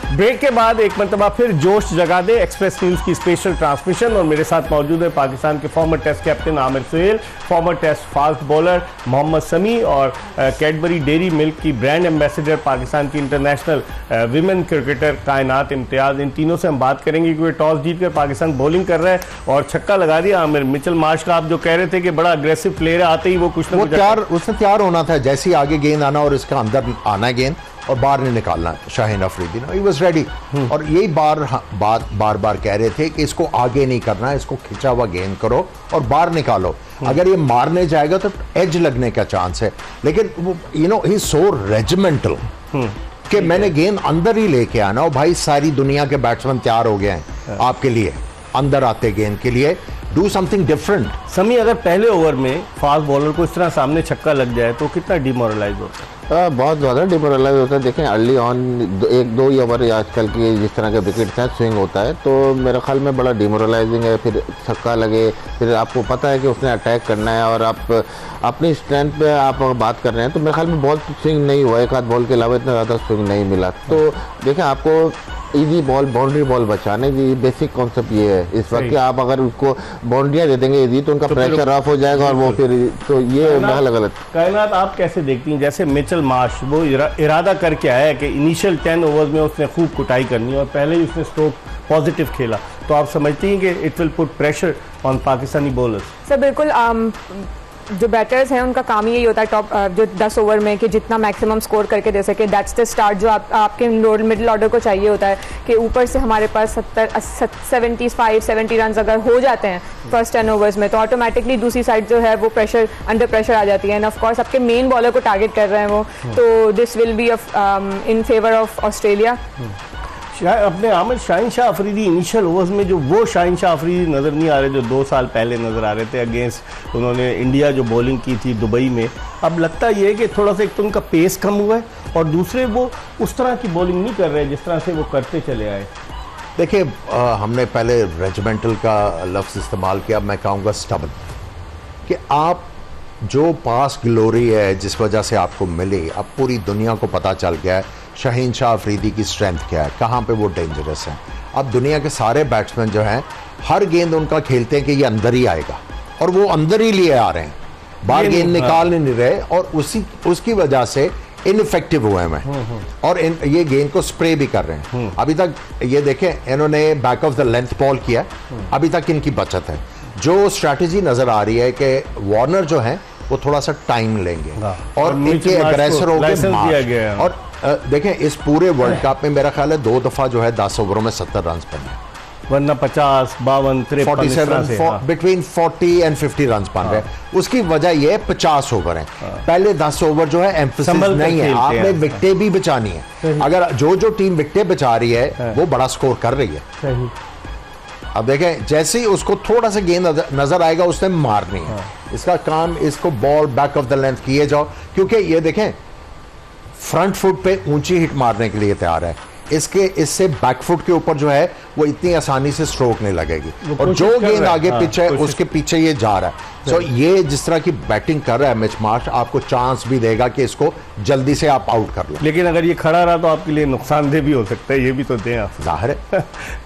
ब्रेक के बाद एक मरतबा फिर जोश जगा दे एक्सप्रेस न्यूज की स्पेशल ट्रांसमिशन, और मेरे साथ मौजूद है पाकिस्तान के former test captain Aamir Sohail, former test fast bowler Mohammad Sami और कैडबरी डेयरी मिल्क की ब्रांड एम्बेसडर पाकिस्तान की इंटरनेशनल विमेन क्रिकेटर कायनात इम्तियाज़। इन तीनों से हम बात करेंगे क्योंकि टॉस जीतकर पाकिस्तान बॉलिंग कर रहा है और छक्का लगा दिया आमिर। मिचेल मार्श का आप जो कह रहे थे कि बड़ा अग्रेसिव प्लेयर है, आते ही वो कुछ ना कुछ उसने तैयार होना था, जैसे ही आगे गेंद आना और इसका अंदर आना गेंद और बाहर नहीं निकालना। Shaheen Afridi he was ready, और यही बार बार कह रहे थे कि इसको आगे नहीं करना, इसको खिंचा हुआ गेंद करो और बाहर निकालो। अगर ये मारने जाएगा तो एज लगने का चांस है, लेकिन you know he so regimental कि मैंने गेंद अंदर ही लेके आना। और भाई सारी दुनिया के बैट्समैन तैयार हो गए हैं आपके लिए, अंदर आते गेंद के लिए। Do something different. समी, अगर पहले ओवर में फास्ट बॉलर को इस तरह सामने छक्का लग जाए तो कितना डिमोरलाइज होता है? बहुत ज़्यादा डिमोरलाइज होता है। देखें अर्ली ऑन एक दो ही ओवर आजकल की जिस तरह के विकेट हैं स्विंग होता है, तो मेरे ख्याल में बड़ा डिमोरलाइजिंग है। फिर छक्का लगे, फिर आपको पता है कि उसने अटैक करना है और आप अपनी स्ट्रेंथ पे आप बात कर रहे हैं, तो मेरे ख्याल में बहुत स्विंग नहीं हुआ, एक आध बॉल के अलावा इतना ज़्यादा स्विंग नहीं मिला। तो देखें आपको इजी बॉल, बाउंड्री बॉल बचाने की बेसिक कॉन्सेप्ट ये है इस वक्त कि आप अगर उसको बाउंड्रियाँ दे देंगे इजी तो उनका प्रेशर ऑफ हो जाएगा और वो फिर तो ये गलत। कायनात, आप कैसे देखती हैं? जैसे मिचेल मार्श वो इरादा करके आया कि इनिशियल 10 ओवर्स में उसने खूब कुटाई करनी और पहले ही उसने स्ट्रोक पॉजिटिव खेला, तो आप समझती हैं कि it will put pressure on Pakistani bowlers? Sir बिल्कुल, जो बैटर्स हैं उनका काम यही होता है टॉप जो 10 ओवर में कि जितना मैक्सिमम स्कोर करके दे सके। दैट्स द स्टार्ट जो आपके मिडिल ऑर्डर को चाहिए होता है कि ऊपर से हमारे पास 70 रन अगर हो जाते हैं फर्स्ट 10 ओवर्स में, तो ऑटोमेटिकली दूसरी साइड जो है वो प्रेशर अंडर प्रेशर आ जाती है। एंड ऑफ कोर्स आपके मेन बॉलर को टारगेट कर रहे हैं वो, तो this will be in favour of Australia. अपने आमिर, शाहीन शाह अफरीदी इनिशियल ओवर्स में जो वो शाहीन शाह अफरीदी नज़र नहीं आ रहे जो 2 साल पहले नज़र आ रहे थे अगेंस्ट उन्होंने इंडिया जो बॉलिंग की थी दुबई में। अब लगता ये है कि थोड़ा सा एक तो उनका पेस कम हुआ है और दूसरे वो उस तरह की बॉलिंग नहीं कर रहे जिस तरह से वो करते चले आए। देखिए हमने पहले रेजिमेंटल का लफ्ज़ इस्तेमाल किया, मैं कहूँगा स्टबन, कि आप जो पास ग्लोरी है जिस वजह से आपको मिली, अब पूरी दुनिया को पता चल गया है शाहीन शाह अफरीदी की स्ट्रेंथ क्या है, कहाँ पे वो डेंजरस है। अब दुनिया के सारे बैट्समैन जो हैं हर गेंद उनका खेलते हैं कि ये अंदर ही आएगा और वो अंदर ही लिए आ रहे हैं, बाहर गेंद निकाल नहीं रहे और उसकी वजह से इनफेक्टिव हुए हैं और ये गेंद को स्प्रे भी कर रहे हैं। अभी तक ये देखें इन्होंने back of the length ball किया, अभी तक इनकी बचत है। जो स्ट्रैटेजी नजर आ रही है कि वार्नर जो है वो थोड़ा सा टाइम लेंगे और इनके अग्रेसर होंगे। और देखें इस पूरे वर्ल्ड कप में मेरा ख्याल है 2 दफा जो है 10 ओवरों में 70 रन बने, वरना 50, 52, 53 बिटवीन 40 एंड 50 रन बन रहे हैं। उसकी वजह यह है 50 ओवर है, पहले 10 ओवर जो है एम्फेसिस नहीं है, आपने विकेटें भी बचानी है। अगर जो टीम विकेटें बचा रही है वो बड़ा स्कोर कर रही है। अब देखें जैसे ही उसको थोड़ा सा गेंद नजर आएगा उसने मारनी है, इसका काम इसको ball back of the length किए जाओ, क्योंकि ये देखें फ्रंट फुट पे ऊंची हिट मारने के लिए तैयार है। इससे बैक फुट के ऊपर जो है वो इतनी आसानी से स्ट्रोक नहीं लगेगी, और जो गेंद आगे पिच है उसके पीछे ये जा रहा है। सो ये जिस तरह की बैटिंग कर रहा है मिच मार्श, आपको चांस भी देगा कि इसको जल्दी से आप आउट कर लो। लेकिन अगर ये खड़ा रहा तो आपके लिए नुकसानदेह भी हो सकता है, ये भी तो दें आप। जाहिर है।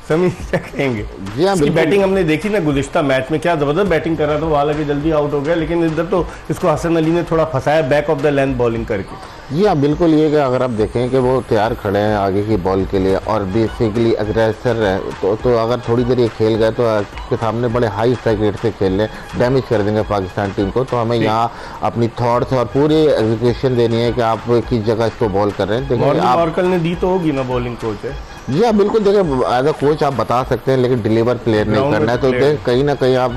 समी क्या कहेंगे? जी हाँ, इसकी बैटिंग हमने देखी ना गुज़िश्ता मैच में, क्या जबरदस्त बैटिंग कर रहा था वो, हालांकि जल्दी आउट हो गया, लेकिन इधर तो इसको हसन अली ने थोड़ा फंसाया back of the length bowling करके। जी हाँ बिल्कुल, ये कि अगर आप देखें कि वो तैयार खड़े हैं आगे की बॉल के लिए और बेसिकली अग्रेसर है, तो अगर थोड़ी देर ये खेल गए तो आपके सामने बड़े हाई स्ट्राइक रेट से खेल लें, डैमेज कर देंगे पाकिस्तान टीम को। तो हमें यहाँ अपनी थॉट्स और पूरी एग्जीक्यूशन देनी है कि आप किस जगह इसको बॉल कर रहे हैं। देखिए आप मॉर्कल ने दी तो होगी ना बॉलिंग कोच है। जी हाँ बिल्कुल, देखिए एज अ कोच आप बता सकते हैं, लेकिन डिलीवर प्लेयर नहीं करना है। तो कहीं ना कहीं आप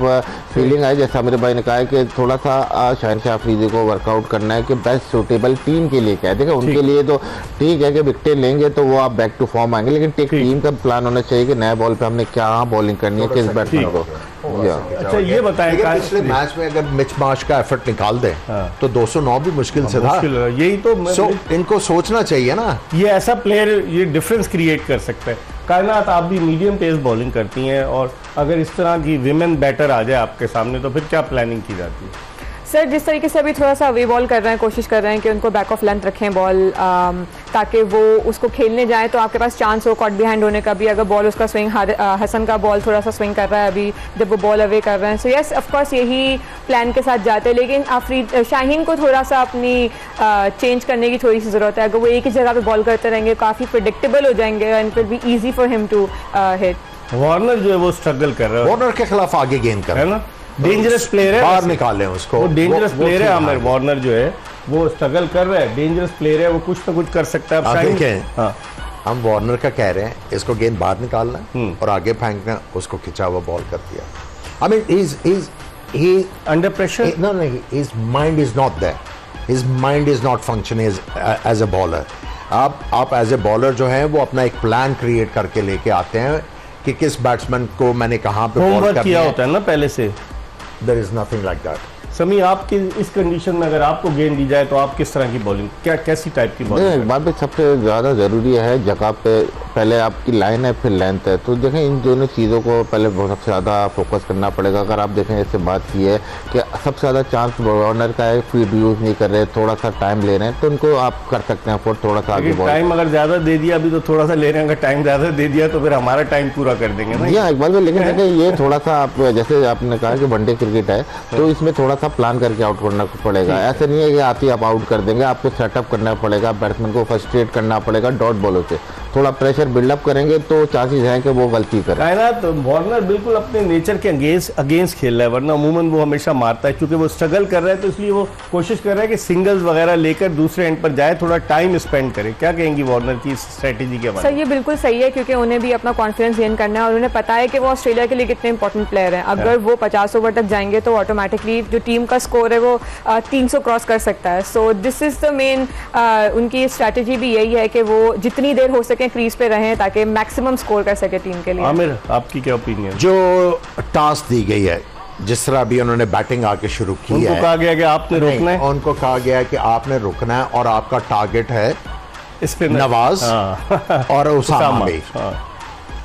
फीलिंग है, जैसा मेरे भाई ने कहा है कि थोड़ा सा शहनशाह अफरीदी को वर्कआउट करना है कि बेस्ट सूटेबल टीम के लिए क्या है। देखिए उनके लिए तो ठीक है कि विकेट लेंगे तो वो आप बैक टू फॉर्म आएंगे, लेकिन एक टीम का प्लान होना चाहिए कि नया बॉल पे हमने क्या बॉलिंग करनी है, किस बैट्समैन को। अच्छा ये बताएं, पिछले मैच में अगर मिच मार्श का एफर्ट निकाल दें तो 209 भी मुश्किल से था। यही तो इनको सोचना चाहिए ना, ये ऐसा प्लेयर ये डिफरेंस क्रिएट कर सकता है। कायनात, आप भी मीडियम पेस बॉलिंग करती हैं, और अगर इस तरह की विमेन बैटर आ जाए आपके सामने तो फिर क्या प्लानिंग की जाती है? सर जिस तरीके से अभी थोड़ा सा अवे बॉल कर रहे हैं, कोशिश कर रहे हैं कि उनको बैक ऑफ लेंथ रखें बॉल, ताकि वो उसको खेलने जाए तो आपके पास चांस हो कॉट बिहाइंड होने का भी। अगर बॉल उसका स्विंग, हसन का बॉल थोड़ा सा स्विंग कर रहा है अभी जब वो बॉल अवे कर रहे हैं, सो यस ऑफ कोर्स यही प्लान के साथ जाते हैं। लेकिन शाहीन को थोड़ा सा अपनी चेंज करने की थोड़ी सी ज़रूरत है। अगर वो एक ही जगह पर बॉल करते रहेंगे काफ़ी प्रिडिक्टेबल हो जाएंगे and it will be easy for him to hit. Warner जो है वो स्ट्रगल कर रहा है, वार्नर के खिलाफ आगे गेंद कर है ना, डेंजरस प्लेयर है, बाहर निकालें उसको। वो डेंजरस प्लेयर है आमिर वार्नर जो है, वो स्ट्रगल कर रहा है, डेंजरस प्लेयर है, वो कुछ ना कुछ कर सकता है। हाँ, हम वार्नर का कह रहे हैं, इसको गेंद बाहर निकालना और आगे फेंकना, उसको खिंचा हुआ बॉल कर दिया। I mean, he under pressure. No, his mind is not there. His mind is not functioning as a bowler. आप एज ए बॉलर जो है वो अपना एक प्लान क्रिएट करके लेके आते हैं कि किस बैट्समैन को मैंने कहाँ पे बॉल करनी है। किया होता है ना पहले से। There is nothing like that. समी, आपकी इस कंडीशन में अगर आपको गेंद दी जाए तो आप किस तरह की बॉलिंग, कैसी टाइप की बॉलिंग? एक बात पे सबसे ज़्यादा ज़रूरी है जगह पे, पहले आपकी लाइन है फिर लेंथ है। तो देखें इन दोनों चीज़ों को पहले सबसे ज़्यादा फोकस करना पड़ेगा। अगर आप देखें इससे बात की है कि सबसे ज़्यादा चांस वार्नर का है, फील्ड यूज़ नहीं कर रहे, थोड़ा सा टाइम ले रहे हैं, तो उनको आप कर सकते हैं अफोर्ड थोड़ा सा आगे। टाइम अगर ज़्यादा दे दिया अभी तो थोड़ा सा ले रहे हैं, अगर टाइम ज़्यादा दे दिया तो फिर हमारा टाइम पूरा कर देंगे ना। जी इकबाल भाई, लेकिन देखिए ये थोड़ा सा आप जैसे आपने कहा कि वनडे क्रिकेट है तो इसमें थोड़ा सा प्लान करके आउट करना पड़ेगा। ऐसे नहीं है कि आती आप आउट कर देंगे, आपको सेटअप करना पड़ेगा, बैट्समैन को फ्रस्ट्रेट करना पड़ेगा, डॉट बॉलों से थोड़ा प्रेशर बिल्डअप करेंगे तो चांसेस हैं कि वो गलती करे। कायनात, वार्नर बिल्कुल अपने नेचर के अगेंस्ट खेल रहा है, वरना अमूमन वो हमेशा मारता है, क्योंकि वो स्ट्रगल कर रहा है तो इसलिए वो कोशिश कर रहा है कि सिंगल्स वगैरह लेकर दूसरे एंड पर जाए, थोड़ा टाइम स्पेंड करे। क्या कहेंगी वार्नर की स्ट्रेटेजी के बारे में? सर ये बिल्कुल सही है, क्योंकि उन्हें भी अपना कॉन्फिडेंस गेन करना है और उन्हें पता है कि वो ऑस्ट्रेलिया के लिए कितने इंपॉर्टेंट प्लेयर हैं। अगर वो 50 ओवर तक जाएंगे तो ऑटोमेटिकली जो टीम का स्कोर है वो 300 क्रॉस कर सकता है। So this is the main, उनकी स्ट्रेटेजी भी यही है कि वो जितनी देर हो सके क्रीज पे रहें ताकि मैक्सिमम स्कोर कर सके टीम के लिए। आमिर, आपकी क्या ओपिनियन? जो टास्क दी गई है, जिस तरह अभी उन्होंने बैटिंग आके शुरू की है, उनको कहा गया कि आपने रुकना है, उनको कहा गया है कि आपने रुकना है और आपका टारगेट है नवाज और उसामा भी।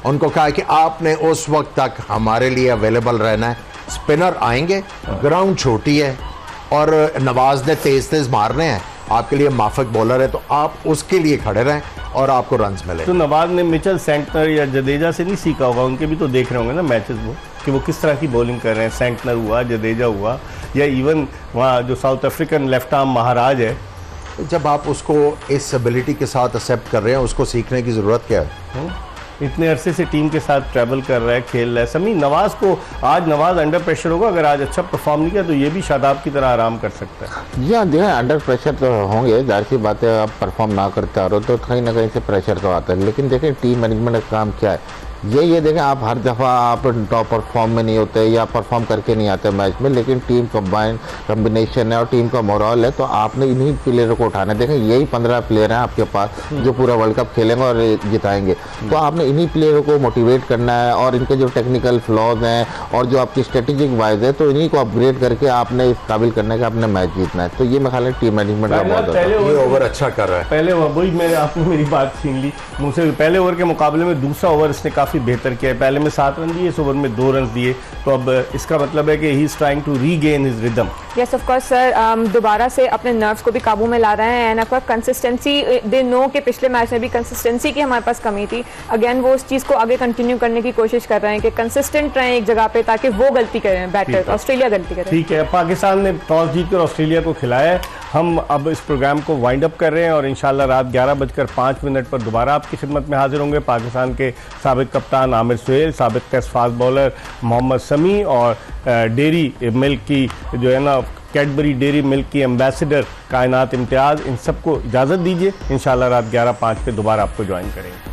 उनको कहा कि आपने उस वक्त तक हमारे लिए अवेलेबल रहना है। स्पिनर आएंगे, ग्राउंड छोटी है और नवाज ने तेज तेज मारने हैं, आपके लिए माफक बॉलर है तो आप उसके लिए खड़े रहें और आपको रन्स मिले। तो नवाज ने मिचेल सेंटनर या जडेजा से नहीं सीखा होगा, उनके भी तो देख रहे होंगे ना मैचेस वो, कि वो किस तरह की बॉलिंग कर रहे हैं। सेंटनर हुआ, जडेजा हुआ, या इवन वहाँ जो साउथ अफ्रीकन लेफ्ट आर्म महाराज है, जब आप उसको इस एबिलिटी के साथ एक्सेप्ट कर रहे हैं, उसको सीखने की ज़रूरत क्या है? इतने अरसे से टीम के साथ ट्रैवल कर रहा है, खेल रहा है। समी, नवाज को आज नवाज अंडर प्रेशर होगा, अगर आज अच्छा परफॉर्म नहीं किया तो ये भी शादाब की तरह आराम कर सकता है। जी हाँ, देखिए अंडर प्रेशर तो होंगे, जाहिर सी बात है, आप परफॉर्म ना करते आ रहे हो तो कहीं ना कहीं से प्रेशर तो आता है। लेकिन देखिए टीम मैनेजमेंट का काम क्या है ये देखें, आप हर दफ़ा आप टॉप परफॉर्म में नहीं होते या परफॉर्म करके नहीं आते मैच में, लेकिन टीम कॉम्बिनेशन है और टीम का मोरल है, तो आपने इन्हीं प्लेयरों को उठाना है। देखें, यही 15 प्लेयर हैं आपके पास जो पूरा वर्ल्ड कप खेलेंगे और जिताएंगे, तो आपने इन्हीं प्लेयरों को मोटिवेट करना है और इनके जो टेक्निकल फ्लॉज हैं और जो आपकी स्ट्रेटेजिक वाइज है, तो इन्हीं को अपग्रेड करके आपने इस काबिल करना है कि आपने मैच जीतना है। तो ये मैं ख्याल टीम मैनेजमेंट का बहुत ये ओवर अच्छा कर रहा है। पहले वही मैंने आपने मेरी बात छीन ली मुझसे। पहले ओवर के मुकाबले में दूसरा ओवर इसने काफ़ी बेहतर किया है। पहले में 7 रन दिए, इस ओवर में 2 रन दिए, तो अब इसका मतलब है कि he is trying to regain his rhythm. Yes of course sir, दोबारा से अपने नर्व्स को भी काबू में ला रहे हैं एंड आपका कंसिस्टेंसी, दे नो कि पिछले मैच में भी कंसिस्टेंसी की हमारे पास कमी थी। अगेन वो उस चीज़ को आगे कंटिन्यू करने की कोशिश कर रहे हैं कि कंसिस्टेंट रहें एक जगह पे, ताकि वो गलती करें, बैटर ऑस्ट्रेलिया गलती करें। ठीक है, पाकिस्तान ने टॉस जीतकर ऑस्ट्रेलिया को खिलाया है। हम अब इस प्रोग्राम को वाइंड अप कर रहे हैं और इंशाल्लाह रात 11:05 पर दोबारा आपकी खिदमत में हाजिर होंगे। पाकिस्तान के साबिक कप्तान आमिर सुहेल, साबिक test fast bowler Mohammad Sami और डेयरी मिल्क की जो है ना कैडबरी डेयरी मिल्क की एम्बेसडर कायनात इम्तियाज़, इन सबको इजाज़त दीजिए। इंशाल्लाह रात 11:05 पे दोबारा आपको ज्वाइन करेंगे।